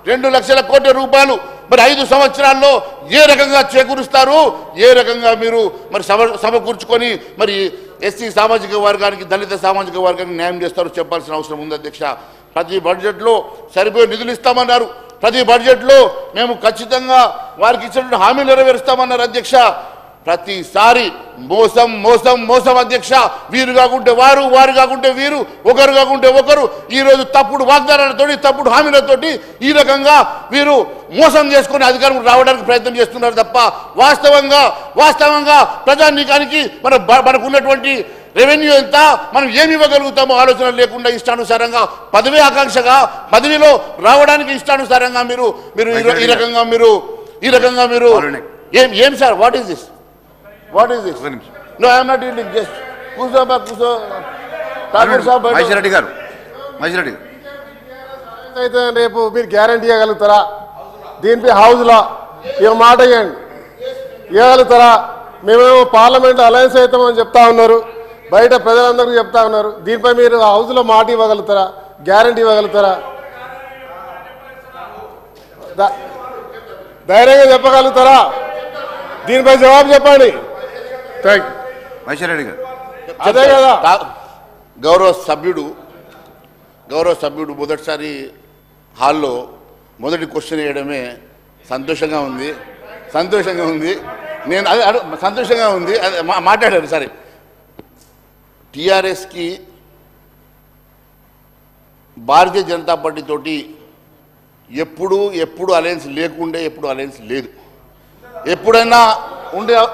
A: 2 లక్షల కోట్ల రూపాయలు మరి 5 సంవత్సరాల్లో ఏ రకంగా చేకూరుస్తారు, ఏ రకంగా మీరు మరి సమకూర్చుకొని మరి ఎస్సీ సామాజిక వర్గానికి, దళిత సామాజిక వర్గానికి న్యాయం చేస్తారో చెప్పాల్సిన అవసరం ఉంది అధ్యక్ష. ప్రతి బడ్జెట్లో సరిపోయే నిధులు ఇస్తామన్నారు. ప్రతి బడ్జెట్లో మేము ఖచ్చితంగా వారికి ఇచ్చినటువంటి హామీలు నెరవేరుస్తామన్నారు అధ్యక్ష. ప్రతిసారి మోసం మోసం మోసం అధ్యక్ష. వీరు కాకుంటే వారు, వారు కాకుంటే వీరు, ఒకరు కాకుంటే ఒకరు. ఈరోజు తప్పుడు వాగ్దానాలతోటి, తప్పుడు హామీలతోటి ఈ రకంగా వీరు మోసం చేసుకుని అధికారం రావడానికి ప్రయత్నం చేస్తున్నారు తప్ప వాస్తవంగా ప్రజానీకానికి మనకు ఉన్నటువంటి రెవెన్యూ ఎంత, మనం ఏమి ఇవ్వగలుగుతామో ఆలోచన లేకుండా ఇష్టానుసారంగా పదవి ఆకాంక్షగా పదవిలో రావడానికి ఇష్టానుసారంగా మీరు ఈ రకంగా మీరు ఏం sir? What is this? What is this? No, I am not dealing. Just కూర్చో. ఠాకూర్ సాబ్
B: మైసిరెడ్డి గారు
C: అయితే రేపు మీరు గ్యారంటీ ఇవ్వగలుగుతారా? దీనిపై హౌస్లో
B: ఇక మాట ఇవ్వండి, ఇవ్వగలుగుతారా? మేమేమో పార్లమెంట్ అలయన్స్ అవుతామని చెప్తా ఉన్నారు, బయట ప్రజలందరికీ చెప్తా ఉన్నారు. దీనిపై మీరు హౌస్లో మాట ఇవ్వగలుగుతారా? గ్యారంటీ ఇవ్వగలుగుతారా? ధైర్యంగా చెప్పగలుగుతారా? దీనిపై జవాబు చెప్పండి. Thank you.
C: వైశ్వరెడ్డి గారు
B: అదే కదా
A: గౌరవ సభ్యుడు మొదటిసారి హాల్లో మొదటి క్వశ్చన్ వేయడమే సంతోషంగా ఉంది. నేను అదే సంతోషంగా ఉంది, అదే మాట్లాడారు. సరే, టీఆర్ఎస్కి భారతీయ జనతా పార్టీ తోటి ఎప్పుడు అలయన్స్ లేకుండే, ఎప్పుడు అలయన్స్ లేదు. ఎప్పుడైనా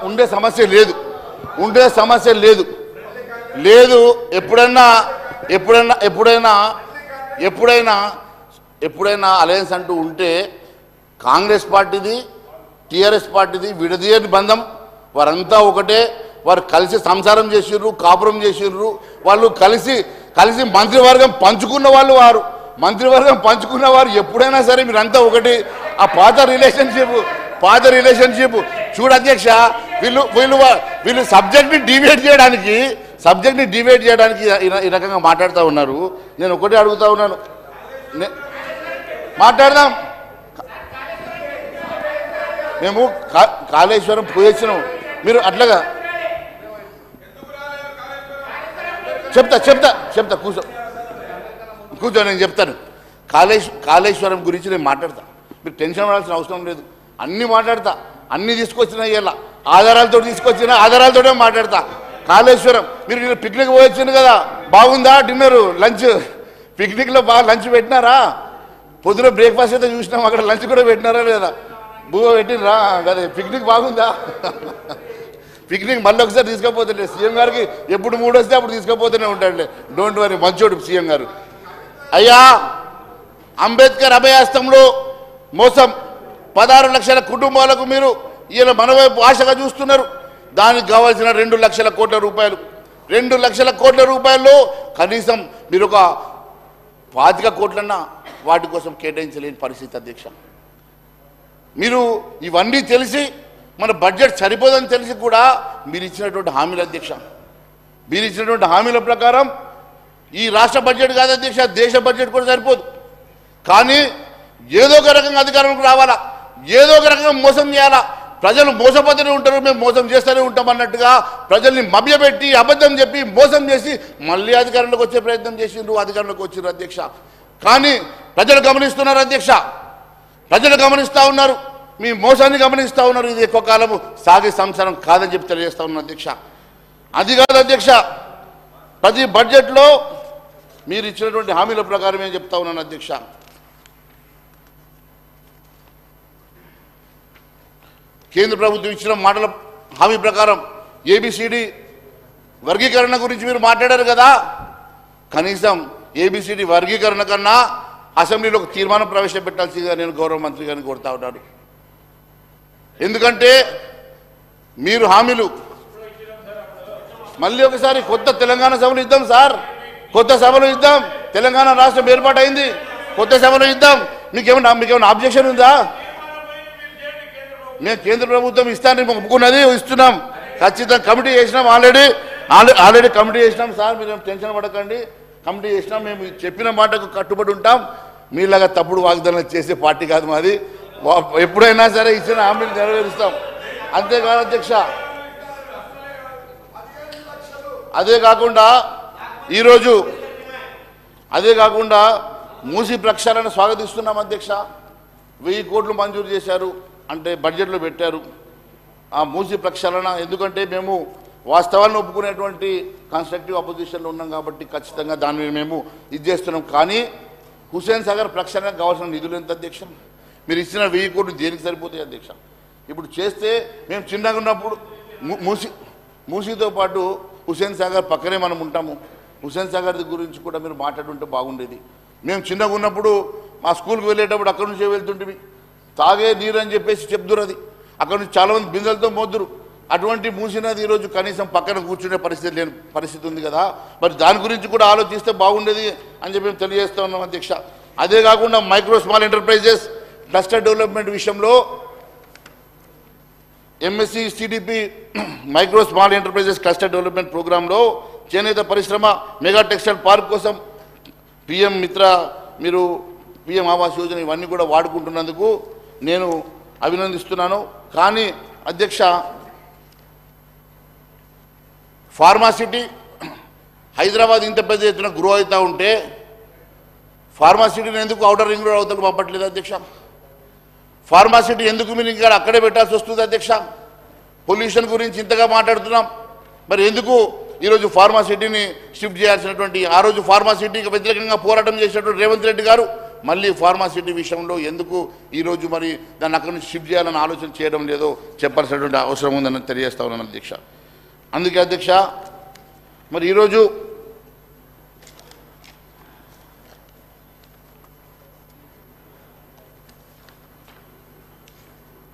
A: ఉండే సమస్య లేదు. ఎప్పుడైనా అలయన్స్ అంటూ ఉంటే కాంగ్రెస్ పార్టీది, టీఆర్ఎస్ పార్టీది విడదీయని బంధం. వారంతా ఒకటే. వారు కలిసి సంసారం చేసిర్రు, కాపురం చేసిర్రు. వాళ్ళు కలిసి మంత్రివర్గం పంచుకున్న వారు ఎప్పుడైనా సరే మీరంతా ఒకటి. ఆ పాత రిలేషన్షిప్ చూడు అధ్యక్ష. వీళ్ళు సబ్జెక్ట్ని డివైడ్ చేయడానికి ఈ రకంగా మాట్లాడుతూ ఉన్నారు. నేను ఒకటే అడుగుతా ఉన్నాను, మాట్లాడదాం. మేము కాళేశ్వరం పోయొచ్చినాం, మీరు అట్లాగా చెప్తా కూర్చో నేను చెప్తాను. కాళేశ్వరం గురించి నేను మాట్లాడతా, మీరు టెన్షన్ పడాల్సిన అవసరం లేదు. అన్నీ మాట్లాడతా, అన్నీ తీసుకొచ్చినా ఇలా ఆధారాలతోనే మాట్లాడతా. కాళేశ్వరం మీరు పిక్నిక్ పోయొచ్చింది కదా, బాగుందా? డిన్నర్ లంచ్ పిక్నిక్లో బాగా లంచ్ పెట్టినారా? పొద్దున బ్రేక్ఫాస్ట్ అయితే చూసినాం, అక్కడ లంచ్ కూడా పెట్టినారా లేదా? పెట్టినరా? అదే పిక్నిక్ బాగుందా? పిక్నిక్ మళ్ళీ ఒకసారి తీసుకపోతుండే సీఎం గారికి. ఎప్పుడు మూడు వస్తే అప్పుడు తీసుకపోతూనే ఉంటాడులే. డోంట్ వరీ, మంచోడు సీఎం గారు. అయ్యా, అంబేద్కర్ అభయాస్తంలో మోసం 16 లక్షల కుటుంబాలకు మీరు ఈయన మనవైపు ఆశగా చూస్తున్నారు. దానికి కావాల్సిన 2 లక్షల కోట్ల రూపాయలు, 2 లక్షల కోట్ల రూపాయల్లో కనీసం మీరు ఒక 25 కోట్లన్నా వాటి కోసం కేటాయించలేని పరిస్థితి అధ్యక్ష. మీరు ఇవన్నీ తెలిసి మన బడ్జెట్ సరిపోదని తెలిసి కూడా మీరు ఇచ్చినటువంటి హామీల అధ్యక్ష, మీరు ఇచ్చినటువంటి హామీల ప్రకారం ఈ రాష్ట్ర బడ్జెట్ కాదు అధ్యక్ష, దేశ బడ్జెట్ కూడా సరిపోదు. కానీ ఏదో ఒక రకంగా అధికారంలోకి రావాలా, ఏదో ఒక రకంగా మోసం చేయాలా. ప్రజలు మోసపోతూనే ఉంటారు, మేము మోసం చేస్తూనే ఉంటాం అన్నట్టుగా ప్రజల్ని మభ్యపెట్టి అబద్ధం చెప్పి మోసం చేసి మళ్ళీ అధికారంలోకి వచ్చే ప్రయత్నం చేసిండ్రు, అధికారంలోకి వచ్చిండ్రు అధ్యక్ష. కానీ ప్రజలు గమనిస్తున్నారు అధ్యక్ష, ప్రజలు గమనిస్తూ ఉన్నారు, మీ మోసాన్ని గమనిస్తూ ఉన్నారు. ఇది ఎక్కువ కాలము సాగే సంసారం కాదని చెప్పి తెలియజేస్తా ఉన్నాను అధ్యక్ష. అది కాదు అధ్యక్ష, ప్రతి బడ్జెట్లో మీరు ఇచ్చినటువంటి హామీల ప్రకారం ఏం చెప్తా ఉన్నాను అధ్యక్ష. కేంద్ర ప్రభుత్వం ఇచ్చిన మాటల హామీ ప్రకారం ఏబిసిడి వర్గీకరణ గురించి మీరు మాట్లాడారు కదా. కనీసం ఏబిసిడి వర్గీకరణ కన్నా అసెంబ్లీలో ఒక తీర్మానం ప్రవేశపెట్టాల్సిందిగా నేను గౌరవ మంత్రి గారిని కోరుతా ఉన్నాను. ఎందుకంటే మీరు హామీలు మళ్ళీ ఒకసారి కొత్త తెలంగాణ సభలు ఇద్దాం సార్, కొత్త సభలు ఇద్దాం. తెలంగాణ రాష్ట్రం ఏర్పాటైంది, కొత్త సభలు ఇద్దాం. మీకేమైనా అబ్జెక్షన్ ఉందా? మేము కేంద్ర ప్రభుత్వం ఇస్తానని ఒప్పుకున్నది, ఇస్తున్నాం ఖచ్చితంగా. కమిటీ చేసినాం, ఆల్రెడీ కమిటీ చేసినాం సార్, మీరు టెన్షన్ పడకండి. కమిటీ చేసినాం, మేము చెప్పిన మాటకు కట్టుబడి ఉంటాం. మీలాగా తప్పుడు వాగ్దానాలు చేసే పార్టీ కాదు మాది. ఎప్పుడైనా సరే ఇచ్చిన హామీలు నెరవేరుస్తాం. అంతేకాదు అధ్యక్ష, అదే కాకుండా మూసీ ప్రక్షాళన స్వాగతిస్తున్నాం అధ్యక్ష. 1000 కోట్లు మంజూరు చేశారు అంటే బడ్జెట్లో పెట్టారు ఆ మూసీ ప్రక్షాళన. ఎందుకంటే మేము వాస్తవాలను ఒప్పుకునేటువంటి కన్స్ట్రక్టివ్ అపోజిషన్లో ఉన్నాం కాబట్టి ఖచ్చితంగా దాన్ని మేము ఇది చేస్తున్నాం. కానీ హుస్సేన్ సాగర్ ప్రక్షాళనకు కావాల్సిన నిధులు ఎంత అధ్యక్ష? మీరు ఇచ్చిన 1000 కోట్లు దేనికి సరిపోతాయి అధ్యక్ష? ఇప్పుడు చేస్తే మేము చిన్నగా ఉన్నప్పుడు మూసీతో పాటు హుస్సేన్ సాగర్ పక్కనే మనం ఉంటాము. హుస్సేన్ సాగర్ గురించి కూడా మీరు మాట్లాడుంటే బాగుండేది. మేము చిన్నగా ఉన్నప్పుడు మా స్కూల్కి వెళ్ళేటప్పుడు అక్కడి నుంచే వెళ్తుంటే తాగే నీరు అని చెప్పేసి చెప్తురు. అది అక్కడ నుంచి చాలామంది బిందెలతో మోద్దురు. అటువంటి మూసినది ఈరోజు కనీసం పక్కన కూర్చునే పరిస్థితి లేని పరిస్థితి ఉంది కదా. మరి దాని గురించి కూడా ఆలోచిస్తే బాగుండేది అని చెప్పి మేము తెలియజేస్తూ ఉన్నాం అధ్యక్ష. అదే కాకుండా micro small enterprises cluster development విషయంలో MSE CDP micro small enterprises cluster development ప్రోగ్రాంలో చేనేత పరిశ్రమ మెగా టెక్స్టైల్ పార్క్ కోసం పిఎం మిత్ర మీరు పిఎం ఆవాస్ యోజన ఇవన్నీ కూడా వాడుకుంటున్నందుకు నేను అభినందిస్తున్నాను. కానీ అధ్యక్ష, ఫార్మాసిటీ హైదరాబాద్ ఇంత పెద్ద ఎత్తున గ్రో అవుతూ ఉంటే ఫార్మాసిటీని ఎందుకు ఔటర్ రింగ్ రోడ్ అవతలకు పంపట్లేదు అధ్యక్ష? ఫార్మాసిటీ ఎందుకు మీరు ఇంకా అక్కడే పెట్టాల్సి వస్తుంది అధ్యక్ష? పొల్యూషన్ గురించి ఇంతగా మాట్లాడుతున్నాం, మరి ఎందుకు ఈరోజు ఫార్మాసిటీని షిఫ్ట్ చేయాల్సినటువంటి, ఆ రోజు ఫార్మాసిటీకి వ్యతిరేకంగా పోరాటం చేసినటువంటి రేవంత్ రెడ్డి గారు మళ్ళీ ఫార్మాసిటీ విషయంలో ఎందుకు ఈరోజు మరి దాన్ని అక్కడి నుంచి షిఫ్ట్ చేయాలని ఆలోచన చేయడం లేదో చెప్పాల్సినటువంటి అవసరం ఉందని తెలియజేస్తా ఉన్నాను అధ్యక్ష. అందుకే అధ్యక్ష, మరి ఈరోజు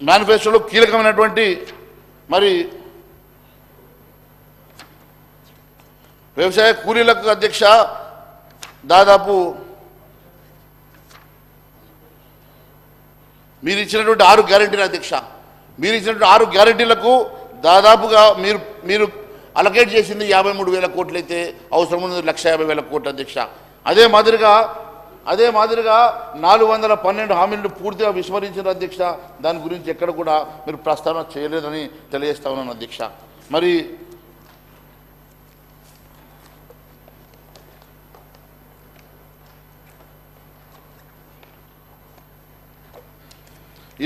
A: మేనిఫెస్టోలో కీలకమైనటువంటి మరి వ్యవసాయ కూలీలకు అధ్యక్ష దాదాపు మీరు ఇచ్చినటువంటి 6 గ్యారెంటీలు అధ్యక్ష, మీరు ఇచ్చినటువంటి 6 గ్యారెంటీలకు దాదాపుగా మీరు అలకేట్ చేసింది 53,000 కోట్లు అయితే అవసరం ఉన్నది 1,50,000 కోట్లు అధ్యక్ష. అదే మాదిరిగా 412 హామీలను పూర్తిగా విస్మరించిన అధ్యక్ష. దాని గురించి ఎక్కడ కూడా మీరు ప్రస్తావన చేయలేదని తెలియజేస్తా ఉన్నాను అధ్యక్ష. మరి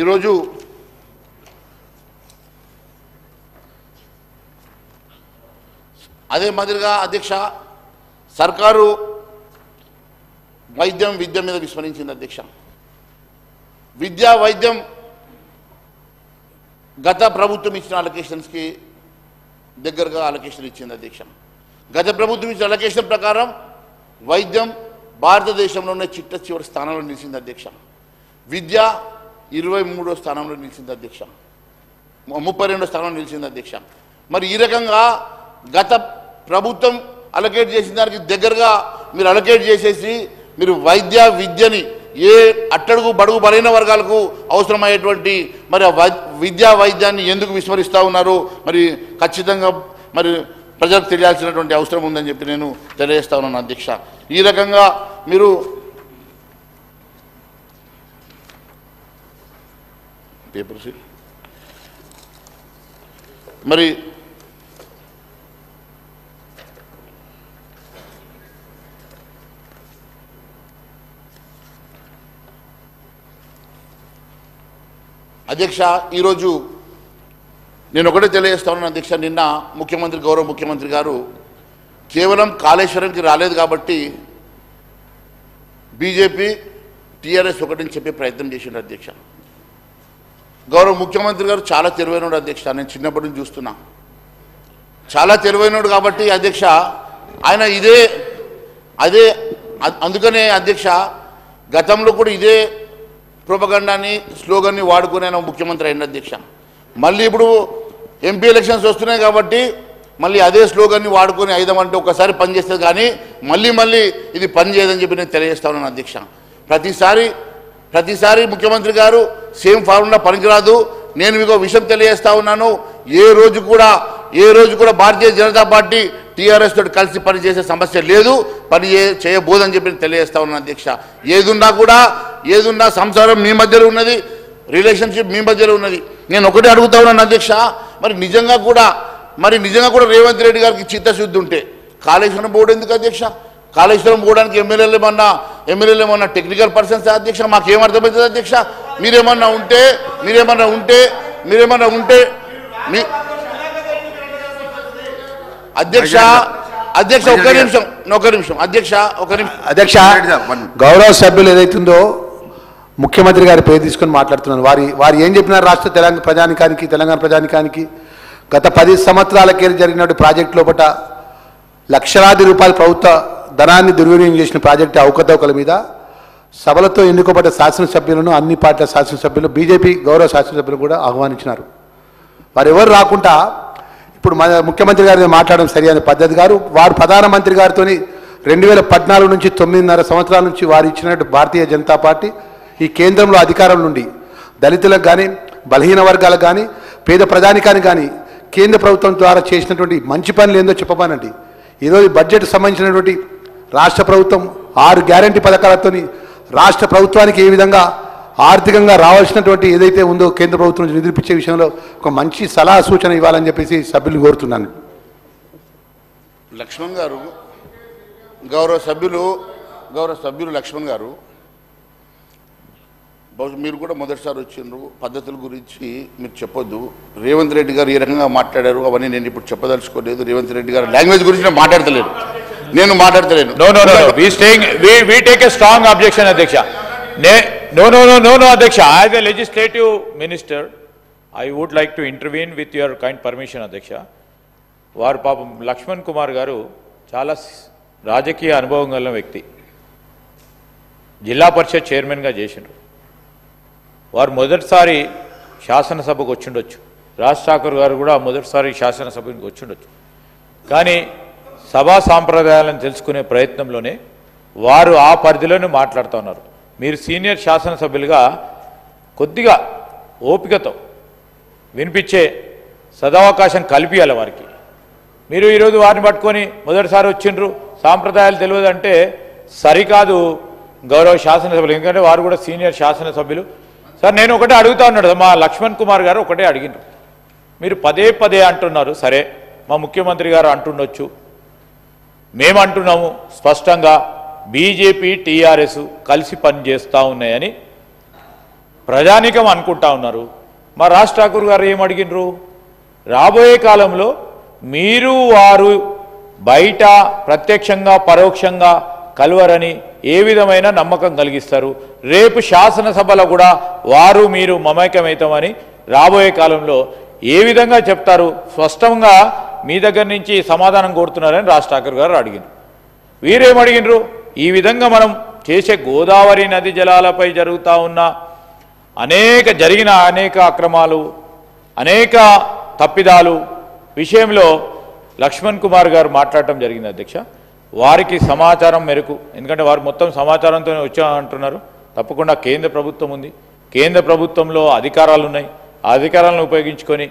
A: ఈరోజు అదే మాదిరిగా అధ్యక్ష సర్కారు వైద్యం విద్య మీద విస్మరించింది అధ్యక్ష. విద్యా వైద్యం గత ప్రభుత్వం ఇచ్చిన అలొకేషన్స్కి దగ్గరగా అలొకేషన్ ఇచ్చింది అధ్యక్ష. గత ప్రభుత్వం ఇచ్చిన అలొకేషన్ ప్రకారం వైద్యం భారతదేశంలోనే చిట్ట చివరి స్థానంలో నిలిచింది అధ్యక్ష. విద్య 23వ స్థానంలో నిలిచింది అధ్యక్ష, 32వ స్థానంలో నిలిచింది అధ్యక్ష. మరి ఈ రకంగా గత ప్రభుత్వం అలొకేట్ చేసిన దానికి దగ్గరగా మీరు అలొకేట్ చేసేసి మీరు వైద్య విద్యని ఏ అట్టడుగు బడుగు బలైన వర్గాలకు అవసరమయ్యేటువంటి మరి విద్యా వైద్యాన్ని ఎందుకు విస్మరిస్తూ ఉన్నారు? మరి ఖచ్చితంగా మరి ప్రజలకు తెలియాల్సినటువంటి అవసరం ఉందని చెప్పి నేను తెలియజేస్తా ఉన్నాను అధ్యక్ష. ఈ రకంగా మీరు పేపర్స్ మరి అధ్యక్ష, ఈరోజు నేను ఒకటే తెలియజేస్తా ఉన్నాను అధ్యక్ష. నిన్న గౌరవ ముఖ్యమంత్రి గారు కేవలం కాళేశ్వరంకి రాలేదు కాబట్టి బీజేపీ టీఆర్ఎస్ ఒకటని చెప్పే ప్రయత్నం చేసిండు అధ్యక్ష. గౌరవ ముఖ్యమంత్రి గారు చాలా తెలివైనడు అధ్యక్ష, నేను చిన్నప్పటి నుంచి చూస్తున్నా. చాలా తెలివైనడు కాబట్టి అధ్యక్ష ఆయన అందుకనే అధ్యక్ష గతంలో కూడా ఇదే ప్రొపగండాని స్లోగన్ని వాడుకునే ముఖ్యమంత్రి అయిన అధ్యక్ష. మళ్ళీ ఇప్పుడు ఎంపీ ఎలక్షన్స్ వస్తున్నాయి కాబట్టి మళ్ళీ అదే స్లోగన్ని వాడుకొని అయిదామంటే ఒకసారి పనిచేస్తుంది కానీ మళ్ళీ ఇది పని చేయదని చెప్పి నేను తెలియజేస్తా ఉన్నాను అధ్యక్ష. ప్రతిసారి ముఖ్యమంత్రి గారు సేమ్ ఫార్ములా పనికిరాదు. నేను మీకు విషయం తెలియజేస్తా ఉన్నాను, ఏ రోజు కూడా భారతీయ జనతా పార్టీ టీఆర్ఎస్ తోటి కలిసి పనిచేసే సమస్య లేదు, చేయబోదని చెప్పి తెలియజేస్తా ఉన్నాను అధ్యక్ష. ఏదున్నా సంసారం మీ మధ్యలో ఉన్నది, రిలేషన్షిప్ మీ మధ్యలో ఉన్నది. నేను ఒకటే అడుగుతా ఉన్నాను అధ్యక్ష, మరి నిజంగా కూడా రేవంత్ రెడ్డి గారికి చిత్తశుద్ధి ఉంటే కాళేశ్వరం బోర్డు ఎందుకు అధ్యక్ష? కాళేశ్వరం పోవడానికి ఎమ్మెల్యేలు ఏమన్నా టెక్నికల్ పర్సన్స్ అధ్యక్ష? మాకేం అర్థమవుతుంది అధ్యక్ష? మీరేమన్నా ఉంటే అధ్యక్ష ఒక నిమిషం అధ్యక్ష
C: గౌరవ సభ్యులు ఏదైతుందో ముఖ్యమంత్రి గారి పేరు తీసుకొని మాట్లాడుతున్నాను. వారు ఏం చెప్పినారు రాష్ట్ర తెలంగాణ ప్రజానికానికి గత 10 సంవత్సరాలకే జరిగిన ప్రాజెక్టు లోపల లక్షలాది రూపాయల ప్రభుత్వ ధనాన్ని దుర్వినియోగం చేసిన ప్రాజెక్టు అవకతవకల మీద సభలతో ఎన్నుకోబడ్డ శాసనసభ్యులను అన్ని పార్టీల శాసనసభ్యులు బీజేపీ గౌరవ శాసనసభ్యులు కూడా ఆహ్వానించినారు. వారు ఎవరు రాకుండా ఇప్పుడు ముఖ్యమంత్రి గారి మాట్లాడడం సరైన పద్ధతి గారు. వారు ప్రధానమంత్రి గారితో 2014 నుంచి 9.5 సంవత్సరాల నుంచి వారు ఇచ్చినట్టు భారతీయ జనతా పార్టీ ఈ కేంద్రంలో అధికారం నుండి దళితులకు కానీ బలహీన వర్గాలకు కానీ పేద ప్రజానికానికి కానీ కేంద్ర ప్రభుత్వం ద్వారా చేసినటువంటి మంచి పనులు ఏందో చెప్పమనండి. ఈరోజు బడ్జెట్ సంబంధించినటువంటి రాష్ట్ర ప్రభుత్వం 6 గ్యారంటీ పథకాలతోని రాష్ట్ర ప్రభుత్వానికి ఏ విధంగా ఆర్థికంగా రావాల్సినటువంటి ఏదైతే ఉందో కేంద్ర ప్రభుత్వం నుంచి నిధులిపించే విషయంలో ఒక మంచి సలహా సూచన ఇవ్వాలని చెప్పేసి సభ్యులు కోరుతున్నాను.
A: లక్ష్మణ్ గారు, గౌరవ సభ్యులు లక్ష్మణ్ గారు, మీరు కూడా మొదటిసారి వచ్చిండ్రు, పద్ధతుల గురించి మీరు చెప్పొద్దు. రేవంత్ రెడ్డి గారు ఏ రకంగా మాట్లాడారు అవన్నీ నేను ఇప్పుడు చెప్పదలుచుకోలేదు. రేవంత్ రెడ్డి గారు లాంగ్వేజ్ గురించి నేను మాట్లాడతలేను.
D: We take a strong objection, Adhyaksha. No, Adhyaksha. As a legislative minister, I would like to intervene with your kind permission, Adhyaksha. వారు పాపం లక్ష్మణ్ కుమార్ గారు చాలా రాజకీయ అనుభవం గల వ్యక్తి. జిల్లా పరిషత్ చైర్మన్గా చేసిండ్రు. వారు మొదటిసారి శాసనసభకు వచ్చిండొచ్చు. రాజ్ ఠాకూర్ గారు కూడా మొదటిసారి శాసనసభకు వచ్చిండొచ్చు. కానీ సభా సాంప్రదాయాలను తెలుసుకునే ప్రయత్నంలోనే వారు ఆ పరిధిలోనే మాట్లాడుతూ ఉన్నారు. మీరు సీనియర్ శాసనసభ్యులుగా కొద్దిగా ఓపికతో వినిపించే సదవకాశం కల్పించాలి వారికి. మీరు ఈరోజు వారిని పట్టుకొని మొదటిసారి వచ్చిండ్రు, సాంప్రదాయాలు తెలియదంటే సరికాదు గౌరవ శాసనసభ్యులు. ఎందుకంటే వారు కూడా సీనియర్ శాసనసభ్యులు. సార్, నేను ఒకటే అడుగుతా ఉన్నాడు, మా లక్ష్మణ్ కుమార్ గారు ఒకటే అడిగినారు. మీరు పదే అంటున్నారు. సరే, మా ముఖ్యమంత్రి గారు అంటుండొచ్చు, మేము అంటున్నాము స్పష్టంగా బీజేపీ టీఆర్ఎస్ కలిసి పనిచేస్తూ ఉన్నాయని ప్రజానికం అనుకుంటా ఉన్నారు. మా రాజ్ ఠాకూర్ గారు ఏం అడిగినరు? రాబోయే కాలంలో మీరు వారు బయట ప్రత్యక్షంగా పరోక్షంగా కలవరని ఏ విధమైన నమ్మకం కలిగిస్తారు? రేపు శాసనసభలో కూడా వారు మీరు మమేకమవుతామని రాబోయే కాలంలో ఏ విధంగా చెప్తారు? స్పష్టంగా మీ దగ్గర నుంచి సమాధానం కోరుతున్నారని రాజ్ ఠాకూర్ గారు అడిగినారు. వీరేమడిగినరు? ఈ విధంగా మనం చేసే గోదావరి నది జలాలపై జరుగుతూ ఉన్న జరిగిన అనేక అక్రమాలు, అనేక తప్పిదాలు విషయంలో లక్ష్మణ్ కుమార్ గారు మాట్లాడటం జరిగింది. అధ్యక్ష, వారికి సమాచారం మేరకు, ఎందుకంటే వారు మొత్తం సమాచారంతోనే వచ్చామంటున్నారు, తప్పకుండా కేంద్ర ప్రభుత్వం ఉంది, కేంద్ర ప్రభుత్వంలో అధికారాలు ఉన్నాయి, ఆ అధికారాలను ఉపయోగించుకొని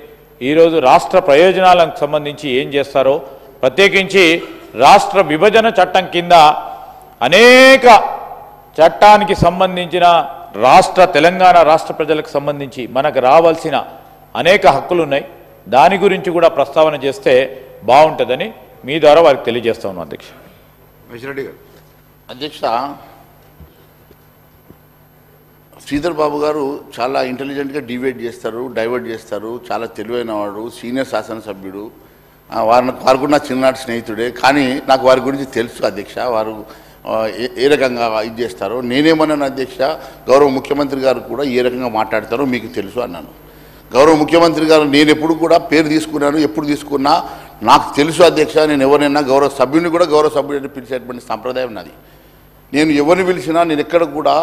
D: ఈరోజు రాష్ట్ర ప్రయోజనాలకు సంబంధించి ఏం చేస్తారో, ప్రత్యేకించి రాష్ట్ర విభజన చట్టం కింద అనేక చట్టానికి సంబంధించిన తెలంగాణ రాష్ట్ర ప్రజలకు సంబంధించి మనకు రావాల్సిన అనేక హక్కులు ఉన్నాయి. దాని గురించి కూడా ప్రస్తావన చేస్తే బాగుంటుందని మీ ద్వారా వారికి తెలియజేస్తా ఉన్నాం. అధ్యక్ష,
A: రెడ్డి గారు. అధ్యక్ష, శ్రీధర్ బాబు గారు చాలా ఇంటెలిజెంట్గా డైవర్ట్ చేస్తారు, చాలా తెలివైన వాడు, సీనియర్ శాసనసభ్యుడు. వారు కూడా నా చిన్ననాటి స్నేహితుడే. కానీ నాకు వారి గురించి తెలుసు అధ్యక్ష, వారు ఏ రకంగా ఇది చేస్తారో. నేనేమన్నాను అధ్యక్ష, గౌరవ ముఖ్యమంత్రి గారు కూడా ఏ రకంగా మాట్లాడతారో మీకు తెలుసు అన్నాను. గౌరవ ముఖ్యమంత్రి గారు నేను ఎప్పుడు కూడా పేరు తీసుకున్నాను, ఎప్పుడు తీసుకున్నా నాకు తెలుసు అధ్యక్ష. నేను ఎవరైనా గౌరవ సభ్యుని కూడా గౌరవ సభ్యుడిని పిలిచేటువంటి సంప్రదాయం నాది. నేను ఎవరిని పిలిచినా నేను ఎక్కడ కూడా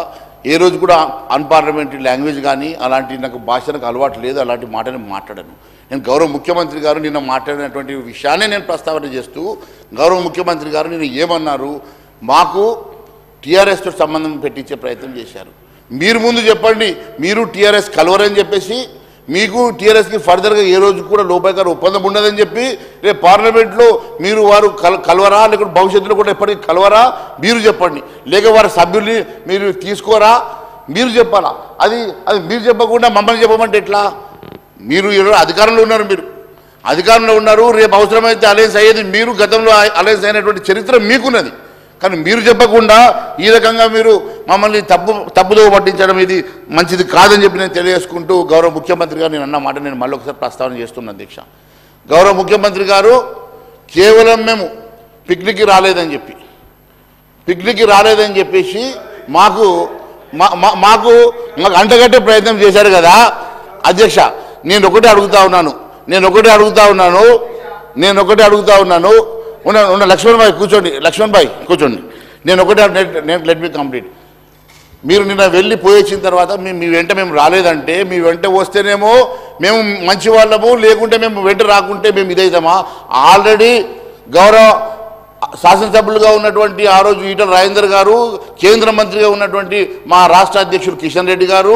A: ఏ రోజు కూడా అన్పార్లమెంటరీ లాంగ్వేజ్ కానీ అలాంటి నాకు భాషలకు అలవాటు లేదు, అలాంటి మాటని మాట్లాడను. నేను గౌరవ ముఖ్యమంత్రి గారు నిన్న మాట్లాడినటువంటి విషయాన్ని నేను ప్రస్తావన చేస్తూ, గౌరవ ముఖ్యమంత్రి గారు నేను ఏమన్నారు, మాకు టీఆర్ఎస్తో సంబంధం పెట్టించే ప్రయత్నం చేశారు. మీరు ముందు చెప్పండి, మీరు టీఆర్ఎస్ కలవరని చెప్పేసి, మీకు టీఆర్ఎస్కి ఫర్దర్గా ఏ రోజు కూడా లోపాయకార ఒప్పందం ఉండదని చెప్పి రేపు పార్లమెంట్లో మీరు వారు కలవరా, లేకపోతే భవిష్యత్తులో కూడా ఎప్పటికీ కలవరా మీరు చెప్పండి. లేక వారి సభ్యుల్ని మీరు తీసుకోరా మీరు చెప్పాలా. అది మీరు చెప్పకుండా మమ్మల్ని చెప్పమంటే ఎట్లా? మీరు ఈరోజు అధికారంలో ఉన్నారు, రేపు అవసరమైతే అలయన్స్ అయ్యేది మీరు. గతంలో అలయన్స్ అయినటువంటి చరిత్ర మీకున్నది. కానీ మీరు చెప్పకుండా ఈ రకంగా మీరు మమ్మల్ని తప్పుదో పట్టించడం ఇది మంచిది కాదని చెప్పి నేను తెలియజేసుకుంటూ, గౌరవ ముఖ్యమంత్రి గారు నేను అన్న మాట నేను మళ్ళీ ఒకసారి ప్రస్తావన చేస్తున్నాను అధ్యక్ష. గౌరవ ముఖ్యమంత్రి గారు కేవలం మేము పిక్నిక్కి రాలేదని చెప్పేసి మాకు అంటగట్టే ప్రయత్నం చేశారు కదా అధ్యక్ష. నేను ఒకటే అడుగుతా ఉన్నాను. లక్ష్మణ్ భాయ్ కూర్చోండి. నేను ఒకటే, లెట్ మీ కంప్లీట్. మీరు నిన్న వెళ్ళి పోయొచ్చిన తర్వాత మీ వెంట మేము రాలేదంటే, మీ వెంట వస్తేనేమో మేము మంచి వాళ్ళము, లేకుంటే మేము వెంట రాకుంటే మేము ఇదైతామా? ఆల్రెడీ గౌరవ శాసనసభ్యులుగా ఉన్నటువంటి ఆ రోజు ఈటల రాజేందర్ గారు, కేంద్ర మంత్రిగా ఉన్నటువంటి మా రాష్ట్ర అధ్యక్షుడు కిషన్ రెడ్డి గారు,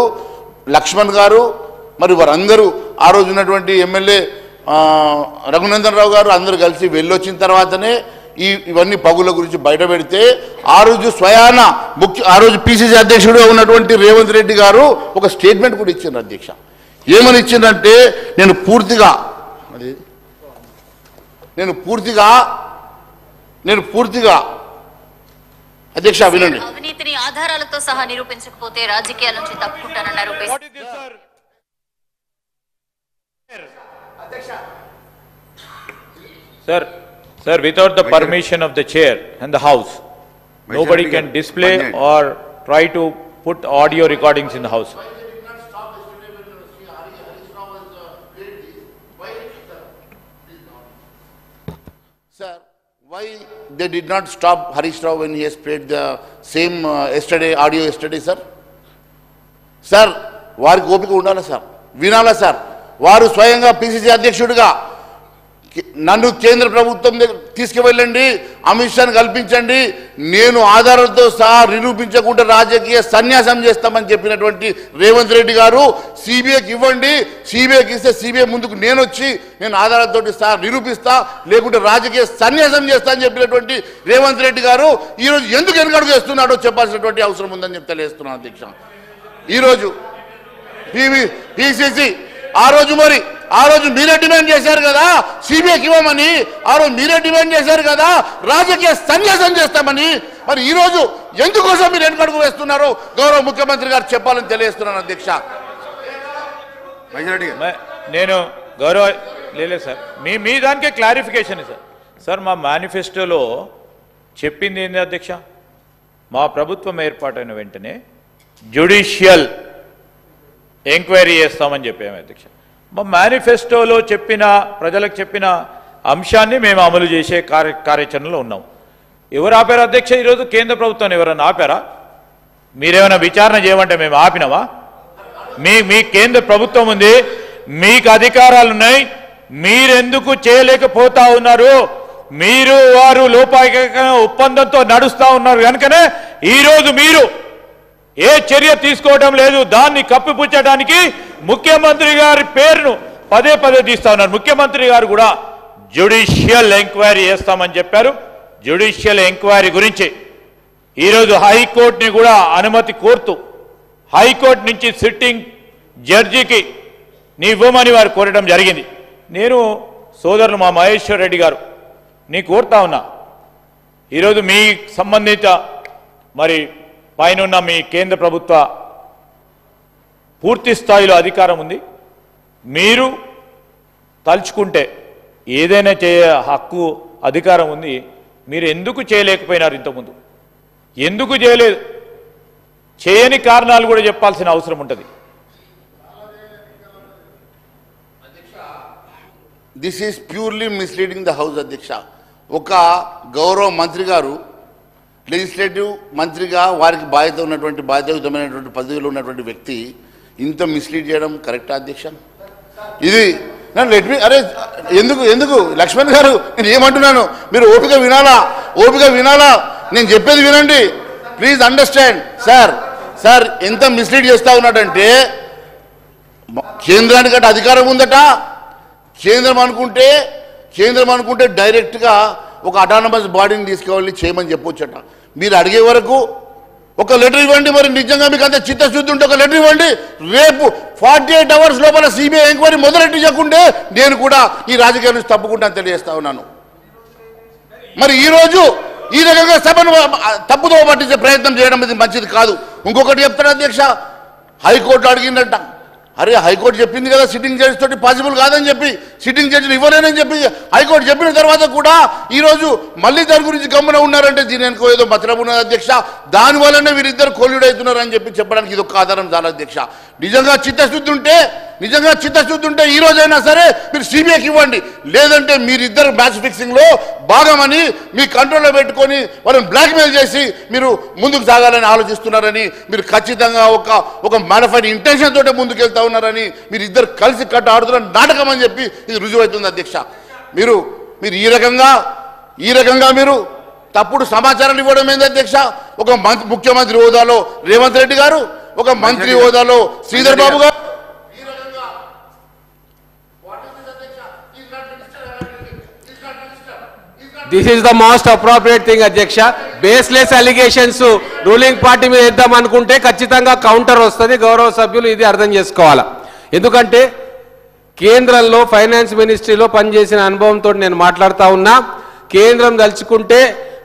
A: లక్ష్మణ్ గారు, మరి వారందరూ ఆ రోజు ఉన్నటువంటి ఎమ్మెల్యే రఘునందన్ రావు గారు అందరూ కలిసి వెళ్ళొచ్చిన తర్వాతనే ఇవన్నీ పగుల గురించి బయట పెడితే ఆ రోజు స్వయాన ఆ రోజు పిసిసి అధ్యక్షుడుగా ఉన్నటువంటి రేవంత్ రెడ్డి గారు ఒక స్టేట్మెంట్ కూడా ఇచ్చిండ్రు అధ్యక్ష. ఏమని ఇచ్చిందంటే నేను పూర్తిగా అధ్యక్ష వినండి.
E: అవినీతిని ఆధారాలతో సహా నిరూపించకపోతే రాజకీయాల నుంచి తప్పుకుంటానన్నారు.
D: Sir, without the permission of the chair and the house, nobody can display or try to put audio recordings in the house.
A: Sir, why they did not stop Harish Rao when he has played the same audio yesterday, sir? Sir, వారికి ఓపిక ఉండాలా sir, వినాలా sir. వారు స్వయంగా PCC అధ్యక్షుడిగా నన్ను కేంద్ర ప్రభుత్వం దగ్గర తీసుకువెళ్ళండి, అమిత్ షాను కల్పించండి, నేను ఆధారాలతో సహా నిరూపించకుండా రాజకీయ సన్యాసం చేస్తామని చెప్పినటువంటి రేవంత్ రెడ్డి గారు సిబిఐకి ఇవ్వండి, సిబిఐకి ఇస్తే సిబిఐ ముందుకు నేను ఆధారాలతో సహా నిరూపిస్తా, లేకుంటే రాజకీయ సన్యాసం చేస్తా అని చెప్పినటువంటి రేవంత్ రెడ్డి గారు ఈరోజు ఎందుకు వెనుకడుగు వేస్తున్నాడో చెప్పాల్సినటువంటి అవసరం ఉందని చెప్పి తెలియజేస్తున్నాను అధ్యక్ష. ఈరోజు పిసిసి ఆ రోజు మీరే డిమాండ్ చేశారు కదా సిబిఐకి ఇవ్వమని, ఆ రోజు మీరే డిమాండ్ చేశారు కదా రాజకీయ సన్యాసం చేస్తామని. మరి ఈ రోజు ఎందుకోసం మీరు వెనుకడుగు వేస్తున్నారో గౌరవ ముఖ్యమంత్రి గారు చెప్పాలని తెలియజేస్తున్నాను అధ్యక్ష.
D: నేను గౌరవ లేదు సార్, మీ దానికే క్లారిఫికేషన్ సార్. మా మేనిఫెస్టోలో చెప్పింది ఏంది అధ్యక్ష, మా ప్రభుత్వం ఏర్పాటైన వెంటనే జ్యుడిషియల్ ఎంక్వైరీ చేస్తామని చెప్పాము అధ్యక్ష. మా మేనిఫెస్టోలో ప్రజలకు చెప్పిన అంశాన్ని మేము అమలు చేసే కార్యాచరణలో ఉన్నాం. ఎవరు ఆపారు అధ్యక్ష? ఈరోజు కేంద్ర ప్రభుత్వాన్ని ఎవరైనా ఆపారా? మీరేమైనా విచారణ చేయమంటే మేము ఆపినామా? మీ కేంద్ర ప్రభుత్వం ఉంది, మీకు అధికారాలు ఉన్నాయి, మీరెందుకు చేయలేకపోతా ఉన్నారు? మీరు వారు లోపాయక ఒప్పందంతో నడుస్తూ ఉన్నారు కనుకనే ఈరోజు మీరు ఏ చర్య తీసుకోవడం లేదు. దాన్ని కప్పిపుచ్చడానికి ముఖ్యమంత్రి గారి పేరును పదే తీస్తా ఉన్నారు. ముఖ్యమంత్రి గారు కూడా జ్యుడిషియల్ ఎంక్వైరీ చేస్తామని చెప్పారు. జ్యుడిషియల్ ఎంక్వైరీ గురించి ఈరోజు హైకోర్టుని కూడా అనుమతి కోరుతూ హైకోర్టు నుంచి సిట్టింగ్ జడ్జికి ఇవ్వమని వారు కోరడం జరిగింది. నేను సోదరులు మా మహేశ్వర్ రెడ్డి గారు నీ కోరుతా ఉన్నా, ఈరోజు మీ సంబంధిత మరి పైన మీ కేంద్ర ప్రభుత్వ పూర్తి స్థాయిలో అధికారం ఉంది. మీరు తలుచుకుంటే ఏదైనా హక్కు అధికారం ఉంది. మీరు ఎందుకు చేయలేకపోయినారు? ఇంతకుముందు ఎందుకు చేయలేదు? చేయని కారణాలు కూడా చెప్పాల్సిన అవసరం ఉంటుంది.
A: This is purely misleading the house అధ్యక్ష. ఒక గౌరవ మంత్రి గారు లెజిస్లేటివ్ మంత్రిగా వారికి బాధ్యతయుతమైనటువంటి పదవిలో ఉన్నటువంటి వ్యక్తి ఇంత మిస్లీడ్ చేయడం కరెక్టా అధ్యక్ష? ఇది అరే ఎందుకు లక్ష్మణ్ గారు, నేను ఏమంటున్నాను, మీరు ఓపిక వినాలా, నేను చెప్పేది వినండి ప్లీజ్ అండర్స్టాండ్. సార్ ఎంత మిస్లీడ్ చేస్తా ఉన్నాడంటే, కేంద్రానికంటే అధికారం ఉందట. కేంద్రం అనుకుంటే డైరెక్ట్గా ఒక అటానమస్ బాడీని తీసుకెళ్ళి చేయమని చెప్పొచ్చట. మీరు అడిగే వరకు ఒక లెటర్ ఇవ్వండి. మరి నిజంగా మీకు అంత చిత్తశుద్ధి ఉంటే ఒక లెటర్ ఇవ్వండి. రేపు 48 hours లోపల సిబిఐ ఎంక్వైరీ మొదలెట్టకుంటే నేను కూడా ఈ రాజకీయాల నుంచి తప్పుకుంటాను తెలియజేస్తా ఉన్నాను. మరి ఈరోజు ఈ రకంగా సభను తప్పుదో పట్టించే ప్రయత్నం చేయడం ఇది మంచిది కాదు. ఇంకొకటి చెప్తాడు అధ్యక్ష, హైకోర్టు అడిగిందంట. అరే హైకోర్టు చెప్పింది కదా సిట్టింగ్ జడ్జి తోటి పాసిబుల్ కాదని చెప్పి, సిట్టింగ్ జడ్జిని ఇవ్వలేనని చెప్పి హైకోర్టు చెప్పిన తర్వాత కూడా ఈరోజు మళ్ళీ దాని గురించి గమ్మున ఉన్నారంటే దీని వెనుక ఏదో మతలబు ఉన్నది అధ్యక్ష. దానివల్లనే వీరిద్దరు కొల్లుడు అవుతున్నారని చెప్పడానికి ఇది ఒక ఆధారం చాలా అధ్యక్ష. నిజంగా చిత్తశుద్ధి ఉంటే ఈ రోజైనా సరే మీరు సిబిఐకి ఇవ్వండి. లేదంటే మీరిద్దరు మ్యాచ్ ఫిక్సింగ్లో భాగమని మీ కంట్రోల్లో పెట్టుకొని వాళ్ళని బ్లాక్మెయిల్ చేసి మీరు ముందుకు సాగాలని ఆలోచిస్తున్నారని, మీరు ఖచ్చితంగా ఒక మ్యానిఫైడ్ ఇంటెన్షన్ తోటే ముందుకెళ్తా ఉన్నారని, మీరు ఇద్దరు కలిసి కట్ట ఆడుతున్న నాటకం అని చెప్పి ఇది రుజువవుతుంది అధ్యక్ష. మీరు ఈ రకంగా మీరు తప్పుడు సమాచారాలు ఇవ్వడం ఏంది అధ్యక్ష? ఒక ముఖ్యమంత్రి హోదాలో రేవంత్ రెడ్డి గారు, ఒక మంత్రి హోదాలో శ్రీధర్ బాబు గారు
F: this is the most appropriate thing అధ్యక్ష. బేస్లెస్ అలిగేషన్స్ రూలింగ్ పార్టీ మీద వేద్దాం అనుకుంటే ఖచ్చితంగా కౌంటర్ వస్తుంది. గౌరవ సభ్యులు ఇది అర్థం చేసుకోవాలా. ఎందుకంటే కేంద్రంలో ఫైనాన్స్ మినిస్ట్రీలో పనిచేసిన అనుభవంతో నేను మాట్లాడుతూ ఉన్నా. కేంద్రం తలుచుకుంటే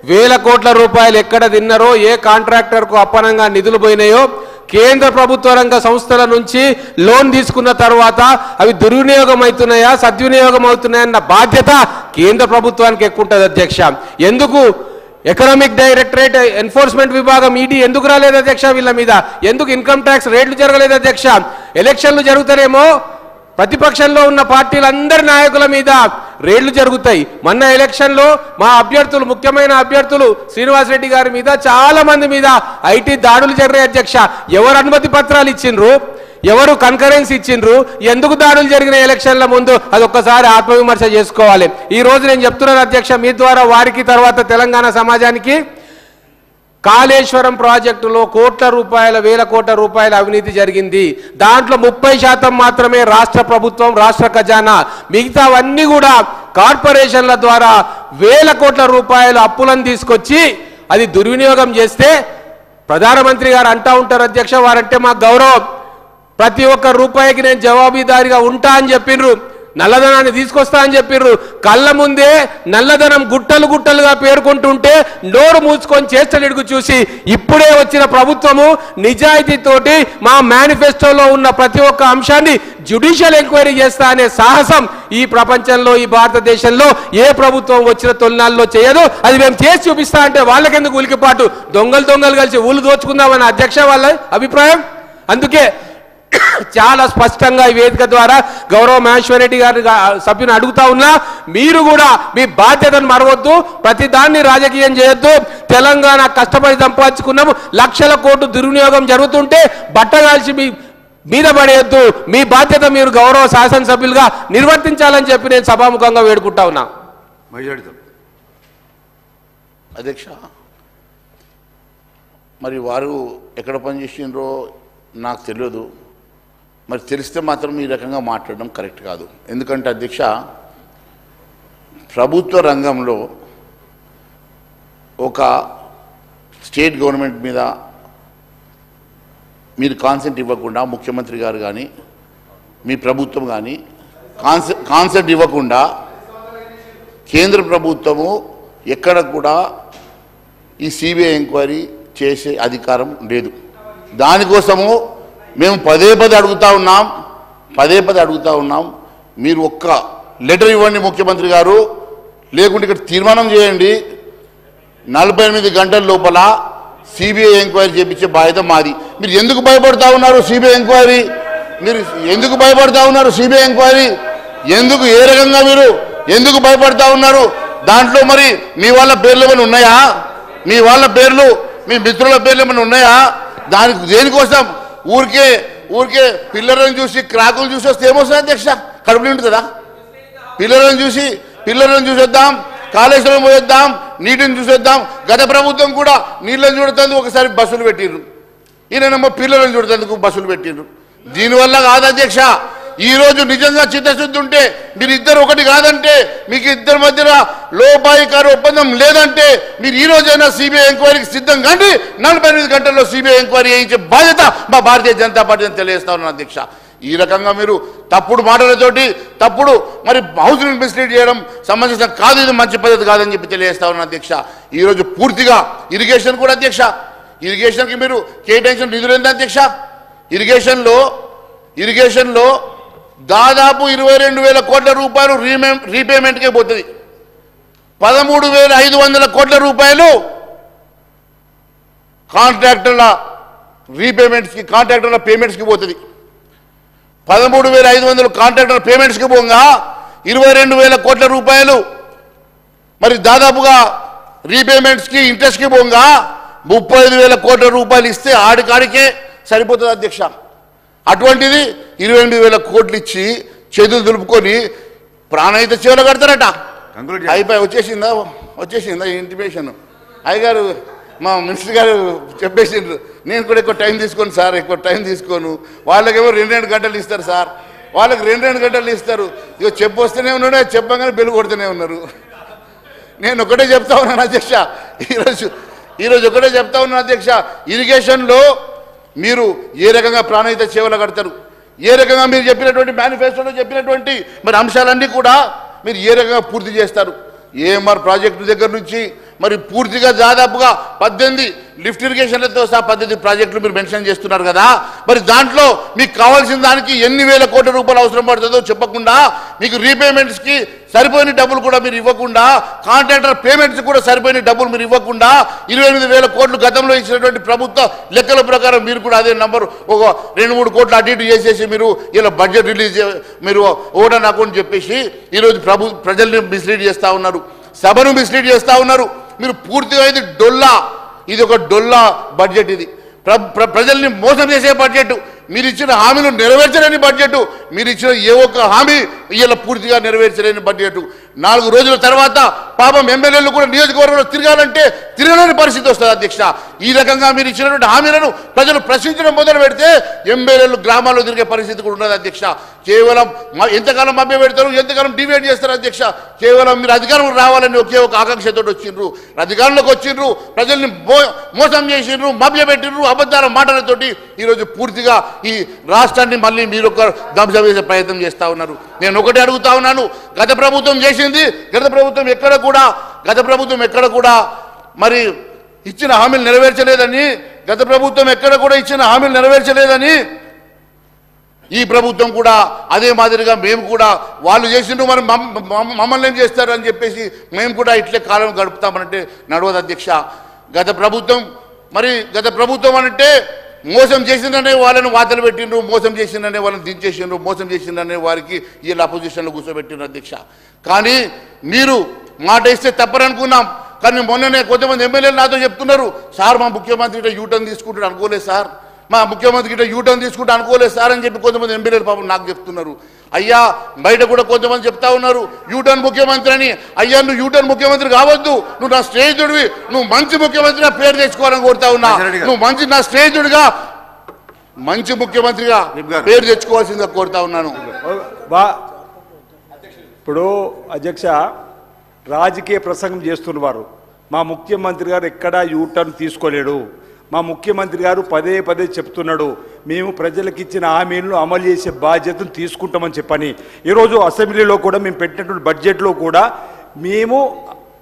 F: వేల కోట్ల రూపాయలు ఎక్కడ తిన్నారో, ఏ కాంట్రాక్టర్కు అప్పనంగా నిధులు పోయినాయో, కేంద్ర ప్రభుత్వ రంగ సంస్థల నుంచి లోన్ తీసుకున్న తర్వాత అవి దుర్వినియోగం అవుతున్నాయా సద్వినియోగం అవుతున్నాయన్న బాధ్యత కేంద్ర ప్రభుత్వానికి ఎక్కువ ఉంటుంది అధ్యక్ష. ఎందుకు ఎకనామిక్ డైరెక్టరేట్, ఎన్ఫోర్స్మెంట్ విభాగం, ఈడీ ఎందుకు రాలేదు అధ్యక్ష వీళ్ళ మీద? ఎందుకు ఇన్కమ్ ట్యాక్స్ రేట్లు జరగలేదు అధ్యక్ష? ఎలక్షన్లు జరుగుతారేమో ప్రతిపక్షంలో ఉన్న పార్టీలందరి నాయకుల మీద రేళ్లు జరుగుతాయి. మొన్న ఎలక్షన్లో మా అభ్యర్థులు, ముఖ్యమైన అభ్యర్థులు శ్రీనివాసరెడ్డి గారి మీద, చాలా మంది మీద ఐటీ దాడులు జరిగాయి అధ్యక్ష. ఎవరు అనుమతి పత్రాలు ఇచ్చిండ్రు, ఎవరు కన్కరెన్స్ ఇచ్చిండ్రు, ఎందుకు దాడులు జరిగిన ఎలక్షన్ల ముందు అదొక్కసారి ఆత్మవిమర్శ చేసుకోవాలి. ఈ రోజు నేను చెప్తున్నాను అధ్యక్ష మీ ద్వారా వారికి, తర్వాత తెలంగాణ సమాజానికి, కాళేశ్వరం ప్రాజెక్టులో కోట్ల రూపాయల, వేల కోట్ల రూపాయల అవినీతి జరిగింది. దాంట్లో 30% మాత్రమే రాష్ట్ర ప్రభుత్వం, రాష్ట్ర ఖజానా. మిగతావన్నీ కూడా కార్పొరేషన్ల ద్వారా వేల కోట్ల రూపాయల అప్పులను తీసుకొచ్చి అది దుర్వినియోగం చేస్తే ప్రధానమంత్రి గారు అంటా ఉంటారు అధ్యక్ష, వారంటే మాకు గౌరవం. ప్రతి ఒక్క రూపాయికి నేను జవాబుదారీగా ఉంటా అని చెప్పిండ్రు. నల్లధనాన్ని తీసుకొస్తా అని చెప్పిర్రు. కళ్ళ ముందే నల్లధనం గుట్టలు గుట్టలుగా పేర్కొంటుంటే నోరు మూసుకొని చేష్టలిడుగు చూసి ఇప్పుడే వచ్చిన ప్రభుత్వము నిజాయితీతోటి మా మేనిఫెస్టోలో ఉన్న ప్రతి ఒక్క అంశాన్ని జ్యుడిషియల్ ఎంక్వైరీ చేస్తా అనే సాహసం ఈ ప్రపంచంలో, ఈ భారతదేశంలో ఏ ప్రభుత్వం వచ్చిన తొలినాల్లో చేయదు. అది మేము చేసి చూపిస్తా అంటే వాళ్ళకెందుకు ఉలికిపాటు? దొంగలు కలిసి ఊళ్ళు దోచుకుందామన్న అధ్యక్ష వాళ్ళ అభిప్రాయం. అందుకే చాలా స్పష్టంగా ఈ వేదిక ద్వారా గౌరవ మహేశ్వర్ రెడ్డి గారి సభ్యుని అడుగుతా ఉన్నా, మీరు కూడా మీ బాధ్యతను మరవద్దు, ప్రతి దాన్ని రాజకీయం చేయొద్దు. తెలంగాణ కష్టపడి సంపాదించుకున్నాము, లక్షల కోట్లు దుర్వినియోగం జరుగుతుంటే బట్టగాల్చి మీ మీద పడేయద్దు. మీ బాధ్యత మీరు గౌరవ శాసనసభ్యులుగా నిర్వర్తించాలని చెప్పి నేను సభాముఖంగా వేడుకుంటా ఉన్నా.
A: అధ్యక్ష, మరి వారు ఎక్కడ పనిచేసిండ్రో నాకు తెలియదు. మరి తెలిస్తే మాత్రం ఈ రకంగా మాట్లాడడం కరెక్ట్ కాదు. ఎందుకంటే అధ్యక్ష, ప్రభుత్వ రంగంలో ఒక స్టేట్ గవర్నమెంట్ మీద మీరు కాన్సెంట్ ఇవ్వకుండా, ముఖ్యమంత్రి గారు కానీ మీ ప్రభుత్వం కానీ కాన్సెంట్ ఇవ్వకుండా కేంద్ర ప్రభుత్వము ఎక్కడ కూడా ఈ సిబిఐ ఎంక్వైరీ చేసే అధికారం లేదు. దానికోసము మేము పదే అడుగుతా ఉన్నాం. మీరు ఒక్క లెటర్ ఇవ్వండి ముఖ్యమంత్రి గారు, లేకుంటే ఇక్కడ తీర్మానం చేయండి, 48 గంటల లోపల సిబిఐ ఎంక్వైరీ చేయించే బాధ్యత మాది. మీరు ఎందుకు భయపడతా ఉన్నారు సిబిఐ ఎంక్వైరీ? మీరు ఎందుకు భయపడతా ఉన్నారు సిబిఐ ఎంక్వైరీ? ఎందుకు, ఏ రకంగా మీరు ఎందుకు భయపడతా ఉన్నారు? దాంట్లో మరి మీ వాళ్ళ పేర్లు ఏమైనా ఉన్నాయా? మీ వాళ్ళ పేర్లు, మీ మిత్రుల పేర్లు ఏమైనా ఉన్నాయా? దేనికోసం ఊరికే పిల్లలను చూసి, క్రాకులు చూసి వస్తే ఏమొస్తుంది అధ్యక్ష? కడుపులు ఉంటుందా? పిల్లలను చూసేద్దాం, కాళేశ్వరం పోయేద్దాం, నీటిని చూసేద్దాం. గత ప్రభుత్వం కూడా నీళ్ళని చూడటానికి ఒకసారి బస్సులు పెట్టిర్రు, ఈయనమ్మ పిల్లలను చూడటానికి బస్సులు పెట్టిర్రు. దీనివల్ల కాదు అధ్యక్ష. ఈరోజు నిజంగా చిత్తశుద్ధి ఉంటే, మీరు ఇద్దరు ఒకటి కాదంటే, మీకు ఇద్దరి మధ్యన లోపాయికారు ఒప్పందం లేదంటే, మీరు ఈ రోజైనా సిబిఐ ఎంక్వైరీకి సిద్ధం కండి. 48 గంటల్లో సిబిఐ ఎంక్వైరీ చేయించే బాధ్యత మా భారతీయ జనతా పార్టీ అని తెలియజేస్తా ఉన్నాను అధ్యక్ష. ఈ రకంగా మీరు తప్పుడు మాటలతోటి, తప్పుడు మరి హౌస్ని మిస్లీడ్ చేయడం సంబంధించిన కాదు, ఇది మంచి పద్ధతి కాదని చెప్పి తెలియజేస్తా ఉన్నాను అధ్యక్ష. ఈరోజు పూర్తిగా ఇరిగేషన్ కూడా అధ్యక్ష, ఇరిగేషన్కి మీరు కేటాయించిన నిధులు ఎంత అధ్యక్ష? ఇరిగేషన్లో దాదాపు 22,000 కోట్ల రూపాయలు రీపేమెంట్కే పోతుంది. 13,500 కోట్ల రూపాయలు కాంట్రాక్టర్ల రీపేమెంట్స్కి, కాంట్రాక్టర్ల పేమెంట్స్కి పోతుంది. 13,500 కాంట్రాక్టర్ల పేమెంట్స్కి పోగా 22,000 కోట్ల రూపాయలు మరి దాదాపుగా రీపేమెంట్స్కి, ఇంట్రెస్ట్కి పోగా 35,000 కోట్ల రూపాయలు ఇస్తే ఆడికాడికే సరిపోతుంది అధ్యక్ష. అటువంటిది 28,000 కోట్లు ఇచ్చి చేతులు దులుపుకొని ప్రాణహిత చేతులు కడతారట. అయిపోయి వచ్చేసిందా ఇంటిమేషన్? అయ్యగారు, మా మినిస్టర్ గారు చెప్పేసిండ్రు, నేను కూడా ఎక్కువ టైం తీసుకోను సార్, ఎక్కువ టైం తీసుకోను. వాళ్ళకేమో 2 గంటలు ఇస్తారు సార్, వాళ్ళకి 2 గంటలు ఇస్తారు. ఇక చెప్పొస్తూనే ఉన్నాడు, చెప్పగానే బెల్లు కొడుతూనే ఉన్నారు. నేను ఒకటే చెప్తా ఉన్నాను అధ్యక్ష, ఈరోజు ఒకటే చెప్తా ఉన్నాను అధ్యక్ష, ఇరిగేషన్లో మీరు ఏ రకంగా ప్రాణహిత సేవలు కడతారు, ఏ రకంగా మీరు చెప్పినటువంటి మేనిఫెస్టోలో చెప్పినటువంటి మరి అంశాలన్నీ కూడా మీరు ఏ రకంగా పూర్తి చేస్తారు. ఏఎంఆర్ ప్రాజెక్టు దగ్గర నుంచి మరి పూర్తిగా దాదాపుగా 18 లిఫ్ట్ ఇరిగేషన్లతో సహా 18 ప్రాజెక్టులు మీరు మెన్షన్ చేస్తున్నారు కదా, మరి దాంట్లో మీకు కావాల్సిన దానికి ఎన్ని వేల కోట్ల రూపాయలు అవసరం పడుతుందో చెప్పకుండా, మీకు రీపేమెంట్స్కి సరిపోయిన డబ్బులు కూడా మీరు ఇవ్వకుండా, కాంట్రాక్టర్ పేమెంట్స్ కూడా సరిపోయిన డబ్బులు మీరు ఇవ్వకుండా 28,000 కోట్లు గతంలో ఇచ్చినటువంటి ప్రభుత్వ లెక్కల ప్రకారం మీరు కూడా అదే నంబర్ ఒక 2-3 కోట్లు అటు ఇటు చేసేసి మీరు ఇలా బడ్జెట్ రిలీజ్ మీరు ఓడన్ అకౌంట్ చెప్పేసి ఈరోజు ప్రజల్ని మిస్లీడ్ చేస్తూ ఉన్నారు, సభను మిస్లీడ్ చేస్తూ ఉన్నారు. మీరు పూర్తిగా ఇది ఒక డొల్లా బడ్జెట్, ఇది ప్రజల్ని మోసం చేసే బడ్జెట్, మీరు ఇచ్చిన హామీలు నెరవేర్చలేని బడ్జెట్, మీరు ఇచ్చిన ఏ ఒక్క హామీ ఇలా పూర్తిగా నెరవేర్చలేని బడ్జెట్. 4 రోజుల తర్వాత పాపం ఎమ్మెల్యేలు కూడా నియోజకవర్గంలో తిరగాలంటే తిరగలేని పరిస్థితి వస్తుంది అధ్యక్ష. ఈ రకంగా మీరు ఇచ్చినటువంటి హామీలను ప్రజలు ప్రశ్నించడం మొదలు పెడితే ఎమ్మెల్యేలు గ్రామాల్లో తిరిగే పరిస్థితి కూడా ఉన్నది అధ్యక్ష. కేవలం ఎంతకాలం మభ్య పెడతారు, ఎంతకాలం డిబేట్ చేస్తారు అధ్యక్ష. కేవలం మీరు అధికారం రావాలని ఒకే ఒక ఆకాంక్షతో వచ్చిండ్రు, అధికారంలోకి వచ్చిండ్రు, ప్రజల్ని మోసం చేసిండ్రు, మభ్య పెట్టిండ్రు, అబద్ధాల మాటలతోటి ఈరోజు పూర్తిగా ఈ రాష్ట్రాన్ని మళ్ళీ మీరు ఒక ధ్వంసం చేసే ప్రయత్నం చేస్తూ ఉన్నారు. నేను ఒకటి అడుగుతా ఉన్నాను, గత ప్రభుత్వం చేసింది, గత ప్రభుత్వం ఎక్కడ కూడా మరి ఇచ్చిన హామీలు నెరవేర్చలేదని, గత ప్రభుత్వం ఎక్కడ కూడా ఇచ్చిన హామీలు నెరవేర్చలేదని ఈ ప్రభుత్వం కూడా అదే మాదిరిగా మేము కూడా వాళ్ళు చేసిండ్రు మరి మమ్మల్ని ఏం చేస్తారు అని చెప్పేసి మేము కూడా ఇట్లే కాలం గడుపుతామనంటే నడవదు అధ్యక్ష. గత ప్రభుత్వం అంటే మోసం చేసిందనే వాళ్ళని వాతలు పెట్టిండ్రు, మోసం చేసిందనే వాళ్ళని దించేసిండ్రు, మోసం చేసిందనే వారికి వీళ్ళ అపోజిషన్లో కూర్చోబెట్టిండ్రు అధ్యక్ష. కానీ మీరు మాట ఇస్తే తప్పరనుకున్నాం, కానీ మొన్ననే కొంతమంది ఎమ్మెల్యేలు నాతో చెప్తున్నారు, సార్ మా ముఖ్యమంత్రి ఇట్లా యూటర్న్ తీసుకుంటాడు అనుకోలేదు సార్, మా ముఖ్యమంత్రికి ఇట్లా యూటర్న్ తీసుకుంటా అనుకోలేదు సార్ అని చెప్పి కొంతమంది ఎమ్మెల్యేలు పాపం నాకు చెప్తున్నారు. అయ్యా బయట కూడా కొంతమంది చెప్తా ఉన్నారు యూటర్న్ ముఖ్యమంత్రి అని. అయ్యా నువ్వు యూటర్న్ ముఖ్యమంత్రి కావద్దు, నువ్వు నా స్నేహితుడివి, నువ్వు మంచి ముఖ్యమంత్రిగా పేరు తెచ్చుకోవాలని కోరుతా ఉన్నా. నువ్వు నా స్నేహితుడిగా మంచి ముఖ్యమంత్రిగా పేరు తెచ్చుకోవాల్సిందిగా కోరుతా ఉన్నాను.
G: ఇప్పుడు అధ్యక్ష రాజకీయ ప్రసంగం చేస్తున్నవారు, మా ముఖ్యమంత్రి గారు ఎక్కడా యూటర్న్ తీసుకోలేడు, మా ముఖ్యమంత్రి గారు పదే చెప్తున్నాడు మేము ప్రజలకు ఇచ్చిన హామీలను అమలు చేసే బాధ్యతను తీసుకుంటామని చెప్పని. ఈరోజు అసెంబ్లీలో కూడా మేము పెట్టినటువంటి బడ్జెట్లో కూడా మేము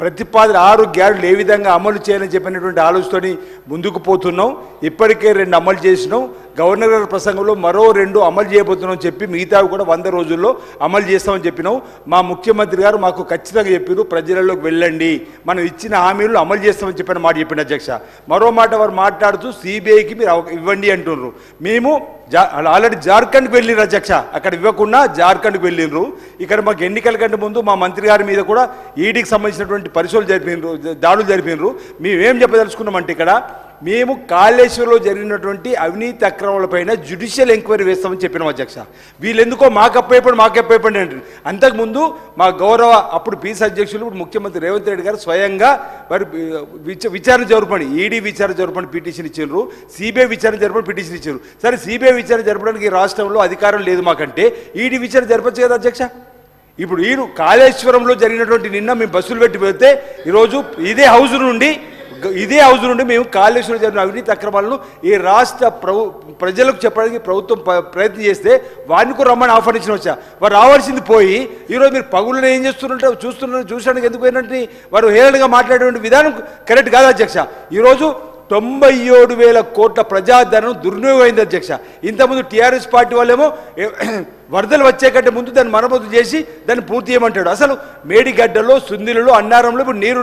G: ప్రతిపాదన 6 గ్యారెంటీలు ఏ విధంగా అమలు చేయాలని చెప్పినటువంటి ఆలోచనతోని ముందుకు పోతున్నాం. ఇప్పటికే 2 అమలు చేసినాం, గవర్నర్ గారి ప్రసంగంలో మరో 2 అమలు చేయబోతున్నాం చెప్పి మిగతావి కూడా 100 రోజుల్లో అమలు చేస్తామని చెప్పినాం. మా ముఖ్యమంత్రి గారు మాకు ఖచ్చితంగా చెప్పారు ప్రజలలోకి వెళ్ళండి, మనం ఇచ్చిన హామీలు అమలు చేస్తామని చెప్పిన మాట చెప్పింది అధ్యక్ష. మరో మాట వారు మాట్లాడుతూ సిబిఐకి మీరు ఇవ్వండి అంటున్నారు. మేము ఆల్రెడీ జార్ఖండ్కి వెళ్ళినారు అధ్యక్ష, అక్కడ ఇవ్వకుండా జార్ఖండ్కి వెళ్ళినారు. ఇక్కడ మాకు ఎన్నికల కంటే ముందు మా మంత్రి గారి మీద కూడా ఈడీకి సంబంధించినటువంటి పరిశోధనలు జరిపినారు, దాడులు జరిపినారు. మేమేం చెప్పదలుచుకున్నామంటే ఇక్కడ మేము కాళేశ్వరంలో జరిగినటువంటి అవినీతి అక్రమాలపైన జ్యుడిషియల్ ఎంక్వైరీ వేస్తామని చెప్పినాం అధ్యక్ష. వీళ్ళెందుకో మాకు అప్పైపోండి అంటారు. అంతకుముందు మా గౌరవ అప్పుడు పీసీ అధ్యక్షులు ముఖ్యమంత్రి రేవంత్ రెడ్డి గారు స్వయంగా వారు విచారణ జరపండి, ఈడీ విచారణ జరపండి పిటిషన్ ఇచ్చారు, సిబిఐ విచారణ జరపండి పిటిషన్ ఇచ్చారు. సరే సిబిఐ విచారణ జరపడానికి రాష్ట్రంలో అధికారం లేదు మాకంటే ఈడీ విచారణ జరపచ్చు కదా అధ్యక్ష. ఇప్పుడు ఈడు కాళేశ్వరంలో జరిగినటువంటి నిన్న మేము బస్సులు పెట్టి పెడితే ఈరోజు ఇదే హౌస్ నుండి మేము కాళేశ్వరం జరిగిన అవినీతి అక్రమాలను ఈ రాష్ట్ర ప్రజలకు చెప్పడానికి ప్రభుత్వం ప్రయత్నం చేస్తే వారిని కూడా రమ్మని ఆహ్వానించిన వచ్చా. వారు రావాల్సింది పోయి ఈరోజు మీరు పగులను ఏం చేస్తున్నట్టు చూసడానికి ఎందుకు పోయినట్టు వారు హేళనగా మాట్లాడేటువంటి విధానం కరెక్ట్ కాదు అధ్యక్ష. ఈరోజు 97,000 కోట్ల ప్రజాధనం దుర్వినియోగం అయింది అధ్యక్ష. ఇంతకుముందు టీఆర్ఎస్ పార్టీ వాళ్ళేమో వరదలు వచ్చే కంటే ముందు దాన్ని మరమ్మతు చేసి దాన్ని పూర్తి చేయమంటాడు. అసలు మేడిగడ్డలో, సుందిలలో, అన్నారంలో ఇప్పుడు నీరు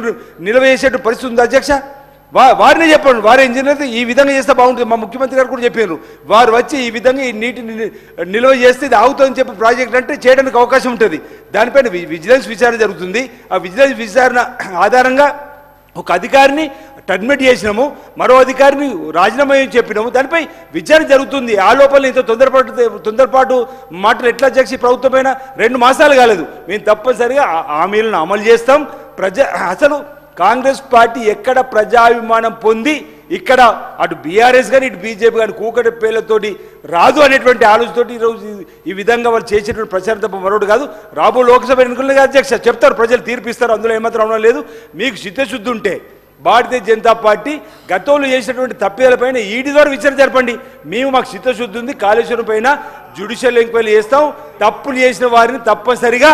G: నిల్వ పరిస్థితి ఉంది అధ్యక్ష. వారినే చెప్పండి, వారి ఇంజనీర్ ఈ విధంగా చేస్తే బాగుంటుంది. మా ముఖ్యమంత్రి గారు కూడా చెప్పారు, వారు వచ్చి ఈ విధంగా ఈ నీటిని నిల్వ చేస్తే ఇది ఆగుతుందని చెప్పి ప్రాజెక్ట్ అంటే చేయడానికి అవకాశం ఉంటుంది. దానిపైన విజిలెన్స్ విచారణ జరుగుతుంది. ఆ విజిలెన్స్ విచారణ ఆధారంగా ఒక అధికారిని టర్మినేట్ చేసినాము, మరో అధికారిని రాజీనామా చెప్పినాము, దానిపై విచారణ జరుగుతుంది. ఆ లోపల ఇంత తొందరపాటు మాటలు ఎట్లా చేసి ప్రభుత్వమైన 2 మాసాలు కాలేదు. మేము తప్పనిసరిగా హామీలను అమలు చేస్తాం. అసలు కాంగ్రెస్ పార్టీ ఎక్కడ ప్రజాభిమానం పొంది ఇక్కడ అటు బీఆర్ఎస్ కానీ ఇటు బీజేపీ కానీ కూకటి పేర్లతోటి రాదు అనేటువంటి ఆలోచనతోటి ఈరోజు ఈ విధంగా వాళ్ళు చేసేటువంటి ప్రచారం తప్ప మరొకటి కాదు. రాబో లోక్సభ ఎన్నికల్లో అధ్యక్ష చెప్తారు, ప్రజలు తీర్పిస్తారు, అందులో ఏమాత్రం అవడం లేదు. మీకు చిత్తశుద్ధి ఉంటే భారతీయ జనతా పార్టీ గతంలో చేసినటువంటి తప్పిదాలపైన ఈడీ ద్వారా విచారణ జరపండి. మాకు చిత్తశుద్ధి ఉంది, కాళేశ్వరం పైన జ్యుడిషియల్ ఎంక్వైరీ చేస్తాం, తప్పులు చేసిన వారిని తప్పనిసరిగా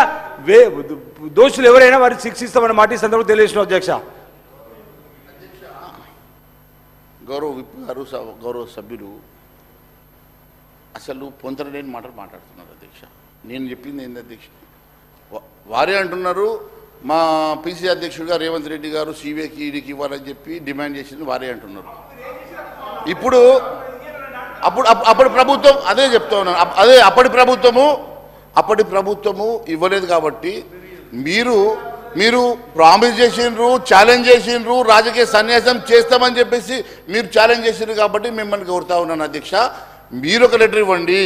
G: దోషులు ఎవరైనా వారిని శిక్షిస్తామన్న మాట ఈ సందర్భంగా తెలియజేసిన అధ్యక్ష.
A: గౌరవ విప్ గారు గౌరవ సభ్యులు అసలు పొంతరలేని మాటలు మాట్లాడుతున్నారు అధ్యక్ష. నేను చెప్పింది ఏంది అధ్యక్ష, వారే అంటున్నారు మా పిసి అధ్యక్షుడిగా రేవంత్ రెడ్డి గారు సిబిఐకి ఈడీకి ఇవ్వాలని చెప్పి డిమాండ్ చేసింది వారే అంటున్నారు. ఇప్పుడు అప్పటి ప్రభుత్వం అదే చెప్తా ఉన్నాను, అదే అప్పటి ప్రభుత్వము ఇవ్వలేదు కాబట్టి మీరు ప్రామిస్ చేసిండ్రు, ఛాలెంజ్ చేసిండ్రు, రాజకీయ సన్యాసం చేస్తామని చెప్పేసి మీరు ఛాలెంజ్ చేసిండ్రు కాబట్టి మిమ్మల్ని కోరుతా ఉన్నాను అధ్యక్ష, మీరు ఒక లెటర్ ఇవ్వండి.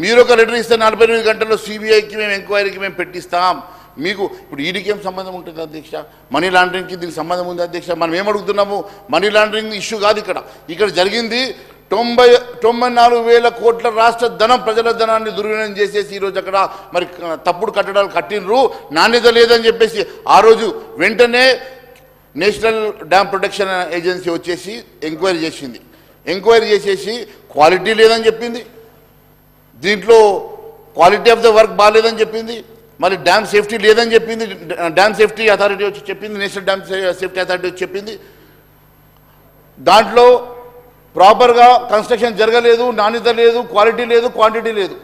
A: మీరు ఒక లెటర్ ఇస్తే 48 గంటల్లో సిబిఐకి మేము ఎంక్వైరీకి మేము పెట్టిస్తాం. మీకు ఇప్పుడు ఈడీకి ఏం సంబంధం ఉంటుంది అధ్యక్ష? మనీ లాండరింగ్కి దీనికి సంబంధం ఉంది అధ్యక్ష. మనం ఏమడుగుతున్నాము? మనీ లాండరింగ్ ఇష్యూ కాదు ఇక్కడ జరిగింది 94,000 కోట్ల రాష్ట్ర ధనం, ప్రజల ధనాన్ని దుర్వినియోగం చేసేసి ఈరోజు అక్కడ మరి తప్పుడు కట్టడాలు కట్టినరు, నాణ్యత లేదని చెప్పేసి ఆ రోజు వెంటనే నేషనల్ డ్యామ్ ప్రొటెక్షన్ ఏజెన్సీ వచ్చేసి ఎంక్వైరీ చేసింది. ఎంక్వైరీ చేసేసి క్వాలిటీ లేదని చెప్పింది, దీంట్లో క్వాలిటీ ఆఫ్ ద వర్క్ బాగాలేదని చెప్పింది, మరి డ్యామ్ సేఫ్టీ లేదని చెప్పింది. డ్యామ్ సేఫ్టీ అథారిటీ వచ్చి చెప్పింది, నేషనల్ డ్యామ్ సేఫ్టీ అథారిటీ వచ్చి చెప్పింది. దాంట్లో ప్రాపర్గా కన్స్ట్రక్షన్ జరగలేదు, నాణ్యత లేదు, క్వాలిటీ లేదు, క్వాంటిటీ లేదు.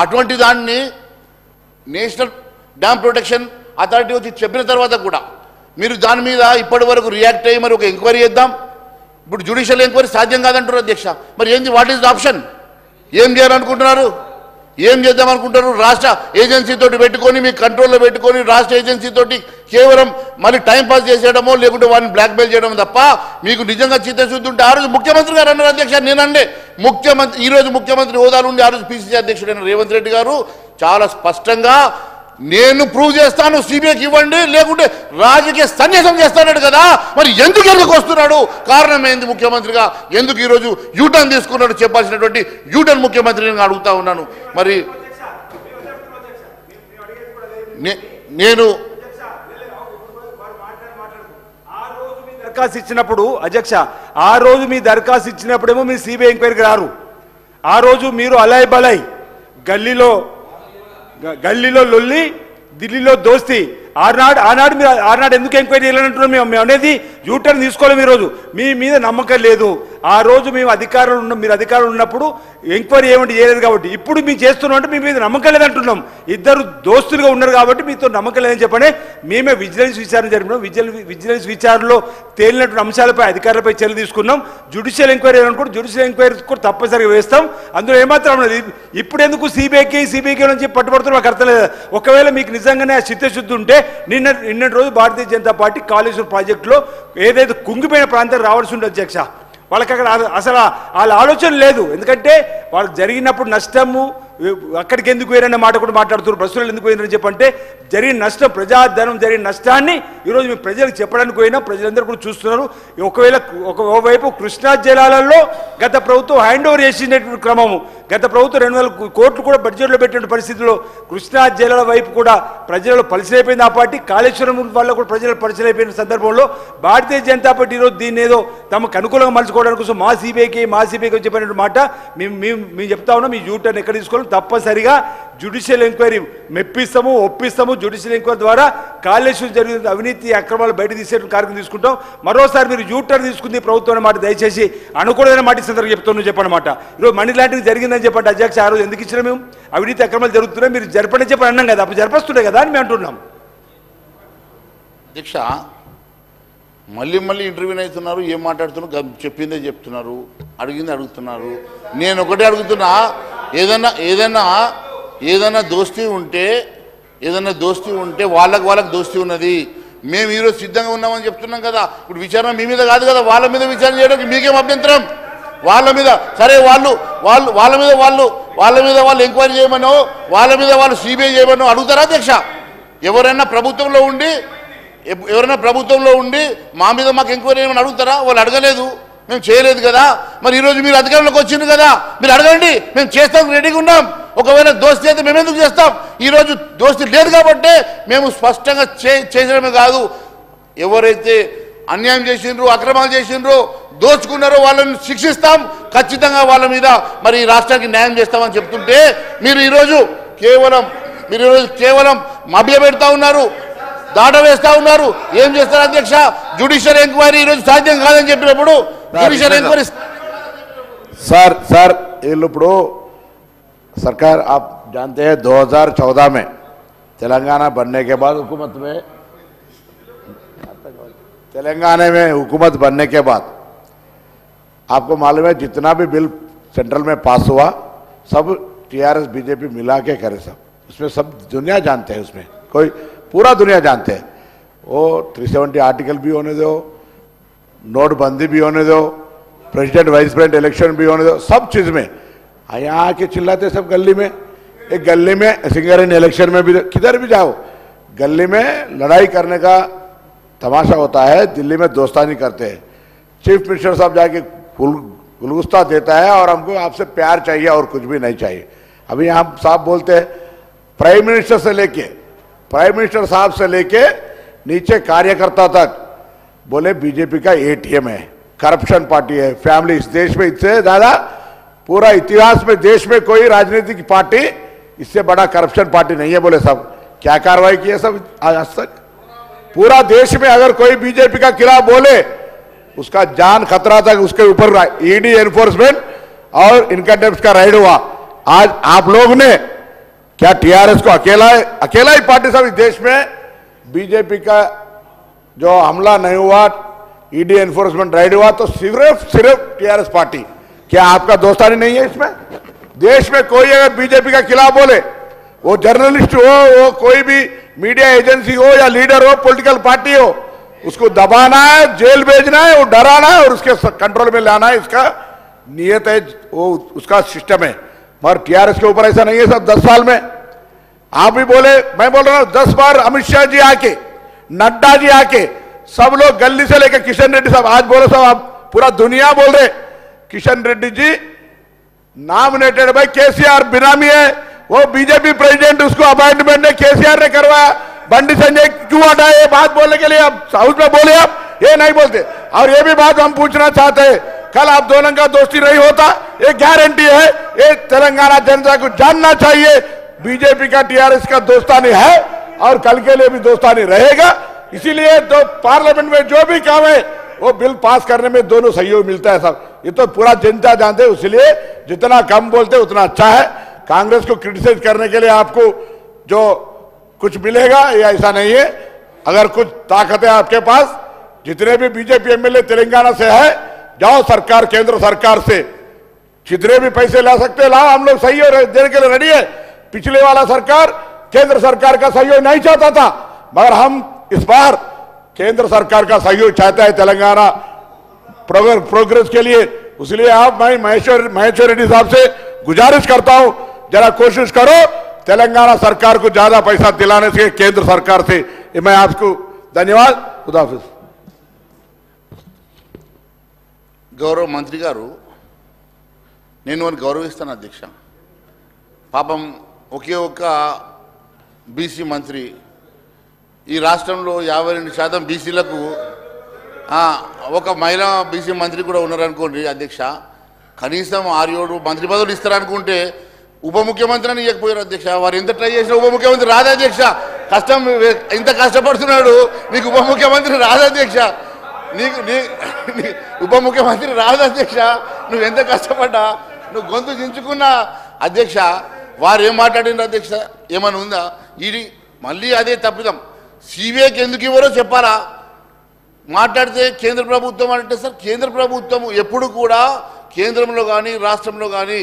A: అటువంటి దాన్ని నేషనల్ డ్యామ్ ప్రొటెక్షన్ అథారిటీ వచ్చి చెప్పిన తర్వాత కూడా మీరు దాని మీద ఇప్పటి వరకు రియాక్ట్ అయ్యి మరి ఒక ఎంక్వైరీ చేద్దాం. ఇప్పుడు జ్యుడిషియల్ ఎంక్వైరీ సాధ్యం కాదంటారు అధ్యక్ష. మరి ఏంది, వాట్ ఈస్ ద ఆప్షన్? ఏం చేయాలనుకుంటున్నారు? ఏం చేద్దాం అనుకుంటారు? రాష్ట్ర ఏజెన్సీతో పెట్టుకొని మీ కంట్రోల్లో పెట్టుకొని రాష్ట్ర ఏజెన్సీతోటి కేవలం మళ్ళీ టైంపాస్ చేసేయడమో లేకుంటే వారిని బ్లాక్మెయిల్ చేయడం తప్ప మీకు నిజంగా చిత్తశుద్ధి ఉంటే ఆ రోజు ముఖ్యమంత్రి గారు అన్నారు అధ్యక్ష, నేనండి ఈరోజు ముఖ్యమంత్రి హోదాలు ఉండి ఆ రోజు పిసిసి అధ్యక్షుడైన రేవంత్ రెడ్డి గారు చాలా స్పష్టంగా నేను ప్రూవ్ చేస్తాను, సిబిఐకి ఇవ్వండి లేకుంటే రాజకీయ సన్యాసం చేస్తాడు కదా. మరి ఎందుకు వస్తున్నాడు? కారణం ఏంది? ముఖ్యమంత్రిగా ఎందుకు ఈరోజు యూటర్న్ తీసుకున్నాడు? చెప్పాల్సినటువంటి యూటర్న్ ముఖ్యమంత్రిని అడుగుతా ఉన్నాను. మరి నేను
G: దరఖాస్తు ఇచ్చినప్పుడు అధ్యక్ష, ఆ రోజు మీ దరఖాస్తు ఇచ్చినప్పుడేమో మీరు సిబిఐ ఎంక్వైరీకి రారు. ఆ రోజు మీరు అలాయ్ బలాయ్ గల్లీలో లొల్లి, ఢిల్లీలో దోస్తి. ఆనాడు ఎందుకు ఎంక్వైరీ చేయాలంటున్నాం మేము అనేది యూటర్న్ తీసుకోలేము. ఈరోజు మీ మీద నమ్మకం లేదు. ఆ రోజు మీరు అధికారులు ఉన్నప్పుడు ఎంక్వైరీ ఏమంటే చేయలేదు కాబట్టి ఇప్పుడు మేము చేస్తున్నాం అంటే మీ మీద నమ్మకం లేదంటున్నాం. ఇద్దరు దోస్తులుగా ఉన్నారు కాబట్టి మీతో నమ్మకం లేదని చెప్పండి మేమే విజిలెన్స్ విచారణ జరిపినాం. విజిలెన్స్ విచారణలో తేలినటువంటి అంశాలపై అధికారులపై చర్యలు తీసుకున్నాం. జ్యుడిషియల్ ఎంక్వైరీ అనుకుంటే జ్యుడిషియల్ ఎంక్వైరీ కూడా తప్పనిసరిగా వేస్తాం. అందులో ఏమాత్రం ఇప్పుడు ఎందుకు సిబిఐకి నుంచి పట్టుబడుతున్నారు మాకు అర్థం లేదు. ఒకవేళ మీకు నిజంగానే చిత్తశుద్ధి ఉంటే నిన్నటి రోజు భారతీయ జనతా పార్టీ కాళేశ్వరం ప్రాజెక్టులో ఏదైతే కుంగిపోయిన ప్రాంతం రావాల్సి ఉంటుంది అధ్యక్ష, వాళ్ళకి అక్కడ అసలు వాళ్ళ ఆలోచన లేదు. ఎందుకంటే వాళ్ళకి జరిగినప్పుడు నష్టము అక్కడికి ఎందుకు వేరన్న మాట కూడా మాట్లాడుతున్నారు. ప్రస్తుతం ఎందుకు పోయిందని చెప్పంటే జరిగిన నష్టం, ప్రజాధనం జరిగిన నష్టాన్ని ఈరోజు మేము ప్రజలకు చెప్పడానికి పోయినా ప్రజలందరూ కూడా చూస్తున్నారు. ఒకవైపు కృష్ణా జలాలలో గత ప్రభుత్వం హ్యాండ్ ఓవర్ చేసినటువంటి క్రమము, గత ప్రభుత్వం 2,000 కోట్లు కూడా బడ్జెట్లో పెట్టిన పరిస్థితిలో కృష్ణా జలాల వైపు కూడా ప్రజలు పరిచయమైపోయింది. ఆ పార్టీ కాళేశ్వరం వల్ల కూడా ప్రజలు పరిచయమైపోయిన సందర్భంలో భారతీయ జనతా పార్టీ ఈరోజు దీన్ని ఏదో తమకు అనుకూలంగా మలుచుకోవడానికి కోసం మా సిబిఐకి చెప్పినటువంటి మాట మేము చెప్తా ఉన్నాం. మీ యూటర్న్ ఎక్కడ తీసుకోవాలి? తప్పనిసరిగా జ్యుడిషియల్ ఎంక్వైరీ మెప్పిస్తాము, ఒప్పిస్తాము. జ్యుడిషియల్ ఎంక్వైరీ ద్వారా కాళేశ్వరం జరిగిన అవినీతి అక్రమాలు బయట తీసే కార్యక్రమం తీసుకుంటాం. మరోసారి మీరు యూటర్న్ తీసుకుంది ప్రభుత్వం మాట దయచేసి అనుకూలమైన మాట సందర్భంగా చెప్తాను చెప్పనమాట. ఈరోజు మనీ లాంటివి జరిగిందని చెప్పండి అధ్యక్ష. ఆ రోజు ఎందుకు ఇచ్చినా మేము అవినీతి అక్రమాలు జరుగుతున్నాయి మీరు జరపని చెప్పని అన్నాం కదా, అప్పుడు జరపస్తున్నాయి కదా అని మేము అంటున్నాం.
A: అధ్యక్ష మళ్ళీ ఇంటర్వ్యూని అవుతున్నారు, ఏం మాట్లాడుతున్నారు? చెప్పిందే చెప్తున్నారు, అడిగింది అడుగుతున్నారు. నేను ఒకటే అడుగుతున్నా, ఏదైనా దోస్తీ ఉంటే వాళ్ళకి దోస్తీ ఉన్నది. మేము ఈరోజు సిద్ధంగా ఉన్నామని చెప్తున్నాం కదా. ఇప్పుడు విచారణ మీ మీద కాదు కదా, వాళ్ళ మీద విచారణ చేయడానికి మీకేం అభ్యంతరం? వాళ్ళ మీద సరే వాళ్ళ మీద వాళ్ళు ఎంక్వైరీ చేయమనో వాళ్ళ మీద వాళ్ళు సిబిఐ చేయమనో అడుగుతారా అధ్యక్ష? ఎవరైనా ప్రభుత్వంలో ఉండి మా మీద మాకు ఎంక్వైరీ చేయమని అడుగుతారా? వాళ్ళు అడగలేదు. మేము చేయలేదు కదా, మరి ఈరోజు మీరు అధికారంలోకి వచ్చింది కదా, మీరు అడగండి, మేము చేస్తాం, రెడీగా ఉన్నాం. ఒకవేళ దోస్తీ అయితే మేము ఎందుకు చేస్తాం? ఈరోజు దోస్తీ లేదు కాబట్టి మేము స్పష్టంగా చేసడమే కాదు, ఎవరైతే అన్యాయం చేసిండ్రో, అక్రమాలు చేసిండ్రో, దోచుకున్నారో వాళ్ళని శిక్షిస్తాం, ఖచ్చితంగా వాళ్ళ మీద మరి ఈ రాష్ట్రానికి న్యాయం చేస్తామని చెప్తుంటే మీరు ఈరోజు కేవలం మభ్య పెడతా ఉన్నారు, దాట వేస్తా ఉన్నారు. ఏం చేస్తారు అధ్యక్ష? జ్యుడిషియల్ ఎంక్వైరీ ఈరోజు సాధ్యం కాదని చెప్పినప్పుడు జ్యుడిషియల్ ఎంక్వైరీ
H: सर ये लोग सरकार आप जानते हैं 2014 में तेलंगाना बनने के बाद हुकूमत में तेलंगाना में हुकूमत बनने के बाद आपको मालूम है जितना भी बिल सेंट्रल में पास हुआ सब टीआरएस बीजेपी मिला के करे, सब उसमें सब दुनिया जानते हैं, उसमें कोई पूरा दुनिया जानते हैं। वो 370 आर्टिकल भी होने दो, नोटबंदी भी होने दो, प्रेसिडेंट वाइस प्रेसिडेंट इलेक्शन भी होने दो, सब चीज में यहाँ आके चिल्लाते सब गली में। एक गली में सिंगरेन इलेक्शन में भी किधर भी जाओ गली में लड़ाई करने का तमाशा होता है, दिल्ली में दोस्तानी करते हैं। चीफ मिनिस्टर साहब जाके गुलगुस्ता देता है और हमको आपसे प्यार चाहिए और कुछ भी नहीं चाहिए। अभी हम साहब बोलते हैं प्राइम मिनिस्टर साहब से लेके नीचे कार्यकर्ता तक बोले बीजेपी का एटीएम है, करप्शन पार्टी है, फैमिली। इस देश में इससे ज्यादा पूरा इतिहास में देश में कोई राजनीतिक पार्टी इससे बड़ा करप्शन पार्टी नहीं है। बोले सब क्या कार्रवाई की है सब आज तक पूरा देश में। अगर कोई बीजेपी का खिलाफ बोले उसका जान खतरा तक उसके ऊपर ईडी एनफोर्समेंट और इनकम टैक्स का राइड हुआ। आज आप लोग ने क्या टीआरएस को अकेला ही पार्टी सब इस देश में बीजेपी का जो हमला नहीं हुआ, ईडी एनफोर्समेंट राइड हुआ तो सिर्फ टीआरएस पार्टी। क्या आपका दोस्तानी नहीं है इसमें? देश में कोई अगर बीजेपी का खिलाफ बोले, वो जर्नलिस्ट हो, वो कोई भी मीडिया एजेंसी हो या लीडर हो, पॉलिटिकल पार्टी हो, उसको दबाना है, जेल भेजना है, वो डराना है और उसके कंट्रोल में लाना है, इसका नियत है, वो उसका सिस्टम है। मगर टीआरएस के ऊपर ऐसा नहीं है सब 10 साल में। आप भी बोले, मैं बोल रहा हूं 10 बार अमित शाह जी आके, नड्डा जी आके, सब लोग गली से लेकर किशन रेड्डी साहब आज बोले सब, आप पूरा दुनिया बोल रहे किशन रेड्डी जी नॉमिनेटेड बाय केसीआर, बिनामी है, वो बीजेपी प्रेसिडेंट, उसको अपॉइंटमेंट ने केसीआर ने करवाया। बंडी संजय क्यों हटाए? ये बात बोलने के लिए अब हाउस में बोले, आप ये नहीं बोलते। और ये भी बात हम पूछना चाहते हैं, कल आप दोनों का दोस्ती नहीं होता, ये गारंटी है, ये तेलंगाना जनता को जानना चाहिए बीजेपी का टीआरएस का दोस्तानी है और कल के लिए भी दोस्तानी रहेगा। इसीलिए तो पार्लियामेंट में जो भी काम है वो बिल पास करने में दोनों सहयोग मिलता है सब, ये तो पूरा जनता जानते हैं। इसलिए जितना कम बोलते उतना अच्छा है। कांग्रेस को क्रिटिसाइज करने के लिए आपको जो कुछ मिलेगा ये ऐसा नहीं है। अगर कुछ ताकत है आपके पास, जितने भी बीजेपी एमएलए तेलंगाना से है, जाओ सरकार, केंद्र सरकार से जितने भी पैसे ला सकते लाओ, हम लोग सहयोग देने के लिए रेडी है। पिछले वाला सरकार केंद्र सरकार का सहयोग नहीं चाहता था, मगर हम इस बार केंद्र सरकार का सहयोग चाहता है तेलंगाना प्रोग्रेस के लिए। इसलिए आप मैं महेश्वर रेड्डी साहब से गुजारिश करता हूं, जरा कोशिश करो तेलंगाना सरकार को ज्यादा पैसा दिलाने से केंद्र सरकार से। मैं आपको धन्यवाद, खुदा हाफिज।
A: గౌరవ మంత్రి గారు, నేను వారిని గౌరవిస్తాను అధ్యక్ష. పాపం ఒకే ఒక్క బీసీ మంత్రి ఈ రాష్ట్రంలో 52% బీసీలకు ఒక మహిళా బీసీ మంత్రి కూడా ఉన్నారనుకోండి అధ్యక్ష, కనీసం 6-7 మంత్రి పదవులు ఇస్తారనుకుంటే ఉప ముఖ్యమంత్రి అని ఇవ్వకపోయారు అధ్యక్ష. వారు ఎంత ట్రై చేసినా ఉప ముఖ్యమంత్రి రాదు అధ్యక్ష. కష్టం ఎంత కష్టపడుతున్నాడు, నీకు ఉప ముఖ్యమంత్రి రాదు అధ్యక్ష. నీకు ఉప ముఖ్యమంత్రి రాదు అధ్యక్ష. నువ్వు ఎంత కష్టపడ్డా, నువ్వు గొంతు దించుకున్నా అధ్యక్ష. వారు ఏం మాట్లాడినారు అధ్యక్ష? ఏమైనా ఉందా? ఇది మళ్ళీ అదే తప్పిదం. సిబిఐకి ఎందుకు ఇవ్వరో చెప్పాలా? మాట్లాడితే కేంద్ర ప్రభుత్వం అంటే, సార్ కేంద్ర ప్రభుత్వం ఎప్పుడు కూడా కేంద్రంలో కానీ రాష్ట్రంలో కానీ,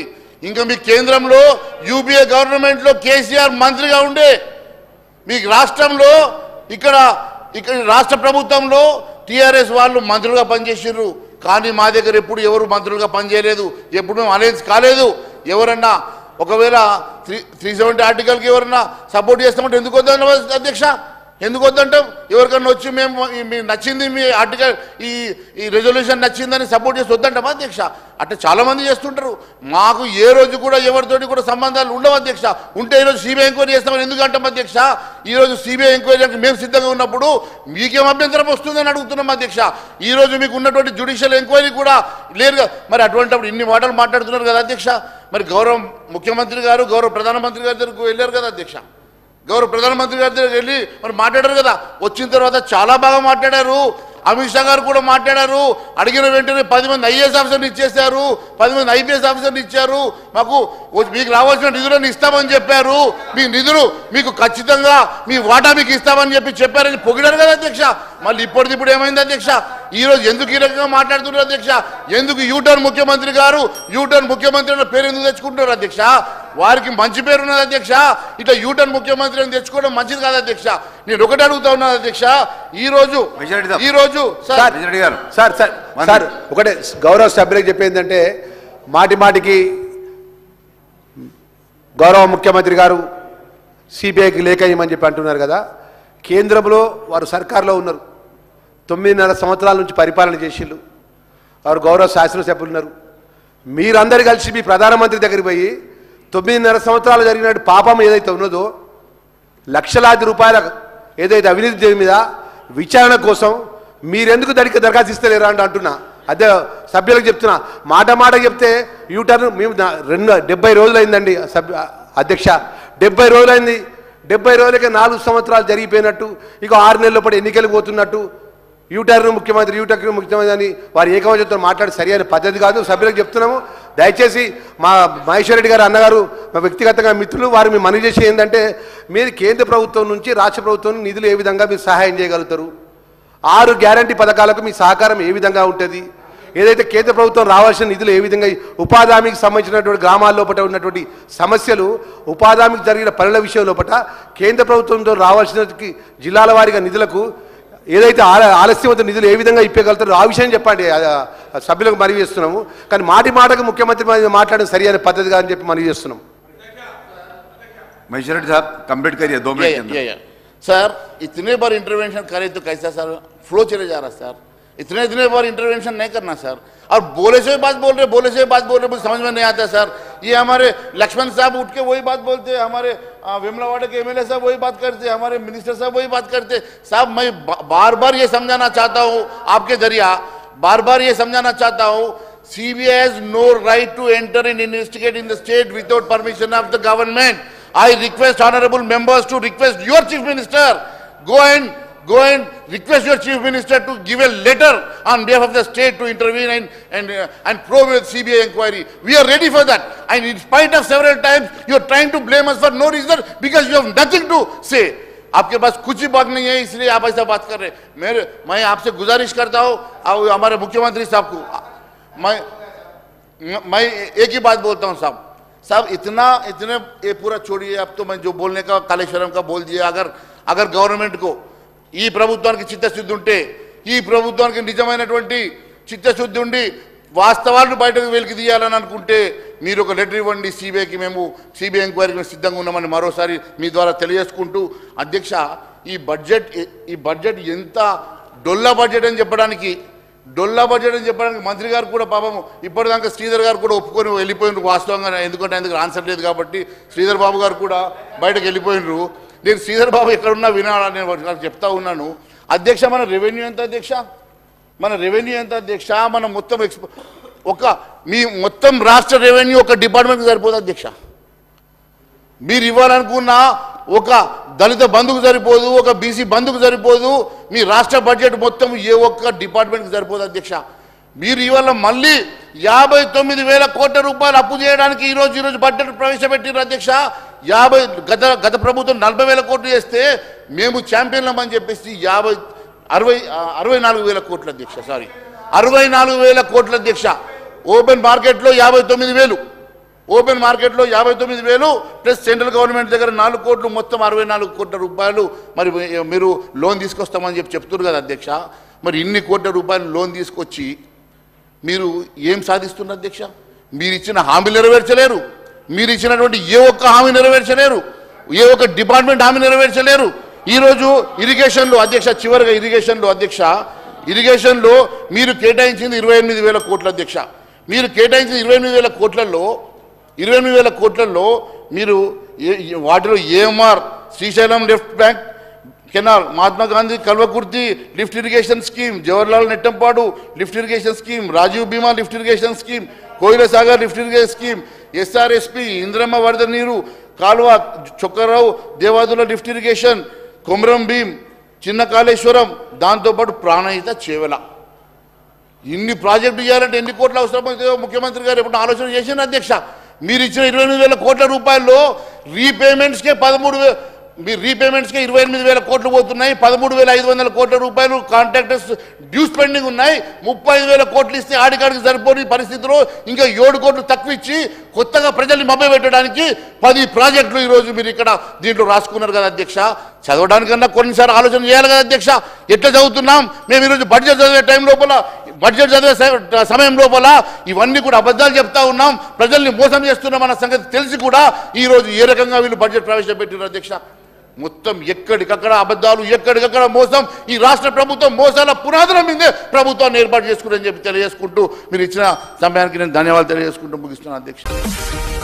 A: ఇంకా మీ కేంద్రంలో యూపీఏ గవర్నమెంట్లో కేసీఆర్ మంత్రిగా ఉండే, మీకు రాష్ట్రంలో ఇక్కడ రాష్ట్ర ప్రభుత్వంలో టీఆర్ఎస్ వాళ్ళు మంత్రులుగా పనిచేసారు. కానీ మా దగ్గర ఎప్పుడు ఎవరు మంత్రులుగా పనిచేయలేదు, ఎప్పుడు అలయన్స్ కాలేదు. ఎవరన్నా ఒకవేళ 370 ఆర్టికల్కి ఎవరన్నా సపోర్ట్ చేస్తామంటే ఎందుకు వద్దాం అధ్యక్ష? ఎందుకు వద్దంటాం? ఎవరికన్నా వచ్చి మేము మీకు నచ్చింది మీ ఆర్టికల్ ఈ రెజల్యూషన్ నచ్చిందని సపోర్ట్ చేసి వద్దంటామా అధ్యక్ష? అట్లా చాలామంది చేస్తుంటారు. మాకు ఏ రోజు కూడా ఎవరితోటి కూడా సంబంధాలు ఉండవు అధ్యక్ష. ఉంటే ఈరోజు సిబిఐ ఎంక్వైరీ చేస్తామని ఎందుకు అంటాం అధ్యక్ష? ఈరోజు సిబిఐ ఎంక్వైరీకి మేము సిద్ధంగా ఉన్నప్పుడు మీకేం అభ్యంతరం వస్తుందని అడుగుతున్నాం అధ్యక్ష. ఈరోజు మీకు ఉన్నటువంటి జ్యుడిషియల్ ఎంక్వైరీ కూడా లేరుగా. మరి అటువంటిప్పుడు ఇన్ని మాటలు మాట్లాడుతున్నారు కదా అధ్యక్ష. మరి గౌరవ ముఖ్యమంత్రి గారు గౌరవ ప్రధానమంత్రి గారి దగ్గరకు వెళ్ళారు కదా అధ్యక్ష. గౌరవ ప్రధానమంత్రి గారి దగ్గరికి వెళ్ళి మరి మాట్లాడారు కదా. వచ్చిన తర్వాత చాలా బాగా మాట్లాడారు. అమిత్ షా గారు కూడా మాట్లాడారు. అడిగిన వెంటనే 10 మంది ఐఏఎస్ ఆఫీసర్ని ఇచ్చేశారు, 10 మంది ఐపీఎస్ ఆఫీసర్ని ఇచ్చారు. మీకు రావాల్సిన నిధులను ఇస్తామని చెప్పారు. మీ నిధులు మీకు ఖచ్చితంగా మీ వాటా మీకు ఇస్తామని చెప్పారని పొగిడారు కదా అధ్యక్ష. మళ్ళీ ఇప్పుడు ఏమైంది అధ్యక్ష? ఈరోజు ఎందుకు ఈ రకంగా మాట్లాడుతున్నారు అధ్యక్ష? ఎందుకు యూటర్న్ ముఖ్యమంత్రి గారు యూటర్న్ ముఖ్యమంత్రి అన్న పేరు ఎందుకు తెచ్చుకుంటున్నారు అధ్యక్ష? వారికి మంచి పేరు ఉన్నది అధ్యక్ష. ఇట్లా యూటర్న్ ముఖ్యమంత్రి అని తెచ్చుకోవడం మంచిది కాదు అధ్యక్ష. నేను ఒకటి అడుగుతా ఉన్నాను అధ్యక్ష. ఈ రోజు
C: సార్ ఒకటే గౌరవ సభ్యులకు చెప్పేందంటే మాటికి గౌరవ ముఖ్యమంత్రి గారు సిబిఐకి లేఖ ఇవ్వమని చెప్పి అంటున్నారు కదా. కేంద్రంలో వారు సర్కార్లో ఉన్నారు. 9.5 సంవత్సరాల నుంచి పరిపాలన చేసిళ్ళు. వారు గౌరవ శాసనసభ్యులు ఉన్నారు. మీరందరూ కలిసి మీ ప్రధానమంత్రి దగ్గరికి పోయి 9.5 సంవత్సరాలు జరిగిన పాపం ఏదైతే ఉన్నదో లక్షలాది రూపాయల ఏదైతే అవినీతి మీద విచారణ కోసం మీరెందుకు దరఖాస్తు ఇస్తలేరా అంటున్నా. అదే సభ్యులకు చెప్తున్నా. మాట చెప్తే యూటర్న్ మేము 70 రోజులైందండి అధ్యక్ష. 70 రోజులైంది. 70 రోజులకే 4 సంవత్సరాలు జరిగిపోయినట్టు, ఇక 6 నెలల పాటు ఎన్నికలు పోతున్నట్టు యూటర్న్ ముఖ్యమంత్రి అని వారు ఏకవచనంతో మాట్లాడి సరైన పద్ధతి కాదు. సభ్యులకు చెప్తున్నాము, దయచేసి మా మహేశ్వర్ రెడ్డి గారు అన్నగారు మా వ్యక్తిగతంగా మిత్రులు, వారు మీ మనవి చేసి ఏంటంటే మీరు కేంద్ర ప్రభుత్వం నుంచి రాష్ట్ర ప్రభుత్వం నిధులు ఏ విధంగా మీరు సహాయం చేయగలుగుతారు, 6 గ్యారంటీ పథకాలకు మీ సహకారం ఏ విధంగా ఉంటుంది, ఏదైతే కేంద్ర ప్రభుత్వం రావాల్సిన నిధులు ఏ విధంగా ఉపాధి హామీకి సంబంధించినటువంటి గ్రామాల లోపల ఉన్నటువంటి సమస్యలు, ఉపాధి హామీకి జరిగిన పనుల విషయం లోపల కేంద్ర ప్రభుత్వంతో రావాల్సిన జిల్లాల వారీగా నిధులకు ఏదైతే ఆలస్యవంత నిధులు ఏ విధంగా ఇప్పగలుగుతారో ఆ విషయం చెప్పండి. సభ్యులకు మనవి చేస్తున్నాము. కానీ మాటకు ముఖ్యమంత్రి మాట్లాడడం సరైన పద్ధతిగా అని చెప్పి మనవి చేస్తున్నాం.
I: महेश्वर रेड्डी साहब कंप्लीट करिए 2 मिनट के अंदर।
A: सर इतने बार इंटरवेंशन करे तो कैसा सर फ्लो चले जा रहा है सर? इतने बार इंटरवेंशन नहीं करना सर. और बोले से बात बोल रहे मुझे समझ में नहीं आता सर. ये हमारे लक्ष्मण साहब उठ के वही बात बोलते हैं, हमारे विमलावाड़ा के एमएलए साहब वही बात करते हैं, हमारे मिनिस्टर साहब वही बात करते हैं. साहब मैं बार ये समझाना चाहता हूँ आपके जरिया, बार ये समझाना चाहता हूँ, CBI has no right to enter and investigate in the state without permission of the government. I request honorable members to request your chief minister, go and request your chief minister to give a letter on behalf of the state to intervene and probe with CBI inquiry. We are ready for that. And in spite of several times you are trying to blame us for no reason because you have nothing to say. आपके पास कुछ ही बात नहीं है, इसलिए आप ऐसा बात कर रहे हैं. मैं आपसे गुजारिश करता हूँ हमारे मुख्यमंत्री साहब को, मैं एक ही बात बोलता हूँ साहब इतने ये पूरा छोड़िए. अब तो मैं जो बोलने का कालेश्वरम का बोल दिया. अगर गवर्नमेंट को ఈ ప్రభుత్వానికి చిత్తశుద్ధి ఉంటే, ఈ ప్రభుత్వానికి నిజమైనటువంటి చిత్తశుద్ధి ఉండి వాస్తవాలను బయటకు వెలికి తీయాలని అనుకుంటే మీరు ఒక లెటర్ ఇవ్వండి సిబిఐకి. మేము సిబిఐ ఎంక్వైరీకి సిద్ధంగా ఉన్నామని మరోసారి మీ ద్వారా తెలియజేసుకుంటూ, అధ్యక్ష ఈ బడ్జెట్ ఎంత డొల్లా బడ్జెట్ అని చెప్పడానికి మంత్రి గారు కూడా పాపం ఇప్పటిదాకా శ్రీధర్ గారు కూడా ఒప్పుకొని వెళ్ళిపోయినారు వాస్తవంగా. ఎందుకంటే అందుకు ఆన్సర్ లేదు కాబట్టి శ్రీధర్ బాబు గారు కూడా బయటకు వెళ్ళిపోయినారు. నేను శ్రీధర్ బాబు ఎక్కడున్నా వినాలని నేను చెప్తా ఉన్నాను. అధ్యక్ష మన రెవెన్యూ ఎంత అధ్యక్ష? మన మొత్తం మీ మొత్తం రాష్ట్ర రెవెన్యూ ఒక డిపార్ట్మెంట్కి సరిపోదు అధ్యక్ష. మీరు ఇవ్వాలనుకున్న ఒక దళిత బంధుకు సరిపోదు, ఒక బీసీ బంధుకు సరిపోదు, మీ రాష్ట్ర బడ్జెట్ మొత్తం ఏ ఒక్క డిపార్ట్మెంట్కి సరిపోదు అధ్యక్ష. మీరు ఇవాళ మళ్ళీ 59,000 కోట్ల రూపాయలు అప్పు చేయడానికి ఈరోజు బడ్జెట్ ప్రవేశపెట్టారు అధ్యక్ష. గత ప్రభుత్వం 40,000 కోట్లు చేస్తే మేము ఛాంపియన్లం అని చెప్పేసి 64,000 కోట్ల అధ్యక్ష. 64,000 కోట్ల అధ్యక్ష. ఓపెన్ మార్కెట్లో 59,000 ప్లస్ సెంట్రల్ గవర్నమెంట్ దగ్గర 4 కోట్లు, మొత్తం 64 కోట్ల రూపాయలు మరి మీరు లోన్ తీసుకొస్తామని చెప్తున్నారు కదా అధ్యక్ష. మరి ఇన్ని కోట్ల రూపాయలు లోన్ తీసుకొచ్చి మీరు ఏం సాధిస్తున్నారు అధ్యక్ష? మీరు ఇచ్చిన హామీలు నెరవేర్చలేరు, మీరు ఇచ్చినటువంటి ఏ ఒక్క హామీ నెరవేర్చలేరు, ఏ ఒక్క డిపార్ట్మెంట్ హామీ నెరవేర్చలేరు. ఈరోజు ఇరిగేషన్లో అధ్యక్ష, చివరిగా ఇరిగేషన్లో అధ్యక్ష, ఇరిగేషన్లో మీరు కేటాయించింది 28,000 కోట్ల అధ్యక్ష. మీరు కేటాయించిన 28,000 కోట్లలో 28,000 కోట్లలో మీరు వాటిలో AMR Srisailam left bank canal, Mahatma Gandhi Kalwakurthy lift irrigation scheme, Jawaharlal Nettempadu lift irrigation scheme, Rajiv Bhima lift irrigation scheme, Koil Sagar lift irrigation scheme, SRSP Indiramma వరద నీరు కాలువ, చొక్కరావు దేవాదుల లిఫ్ట్ ఇరిగేషన్, కొమరం భీం, చిన్న కాళేశ్వరం, దాంతోపాటు ప్రాణహిత చేవల. ఇన్ని ప్రాజెక్టు చేయాలంటే ఎన్ని కోట్లు అవసరమో ముఖ్యమంత్రి గారు ఎప్పుడు ఆలోచన చేసిన అధ్యక్ష. మీరు ఇచ్చిన 28,000 కోట్ల రూపాయల్లో రీపేమెంట్స్కే 13,000, మీ రీపేమెంట్స్కే 28,000 కోట్లు పోతున్నాయి. 13,500 కోట్ల రూపాయలు కాంట్రాక్టర్స్ డ్యూస్ పెండింగ్ ఉన్నాయి. 35,000 కోట్లు ఇస్తే ఆడికాడికి సరిపోని పరిస్థితిలో ఇంకా 7 కోట్లు తక్కువ ఇచ్చి కొత్తగా ప్రజల్ని మభ్యపెట్టడానికి 10 ప్రాజెక్టులు ఈరోజు మీరు ఇక్కడ దీంట్లో రాసుకున్నారు కదా అధ్యక్ష. చదవడానికన్నా కొన్నిసార్లు ఆలోచన చేయాలి కదా అధ్యక్ష. ఎట్లా చదువుతున్నాం మేము ఈరోజు బడ్జెట్ చదివే టైం లోపల, బడ్జెట్ చదివే సమయం లోపల ఇవన్నీ కూడా అబద్ధాలు చెప్తా ఉన్నాం, ప్రజల్ని మోసం చేస్తున్నాం అన్న సంగతి తెలిసి కూడా ఈరోజు ఏ రకంగా వీళ్ళు బడ్జెట్ ప్రవేశపెట్టారు అధ్యక్ష. మొత్తం ఎక్కడికక్కడ అబద్ధాలు, ఎక్కడికక్కడ మోసం. ఈ రాష్ట్ర ప్రభుత్వం మోసాల పునాదుల మీదే ప్రభుత్వాన్ని ఏర్పాటు చేసుకుందని చెప్పి తెలియజేసుకుంటూ మీరు ఇచ్చిన సమయానికి నేను ధన్యవాదాలు తెలియజేసుకుంటూ ముగిస్తున్నాను అధ్యక్ష.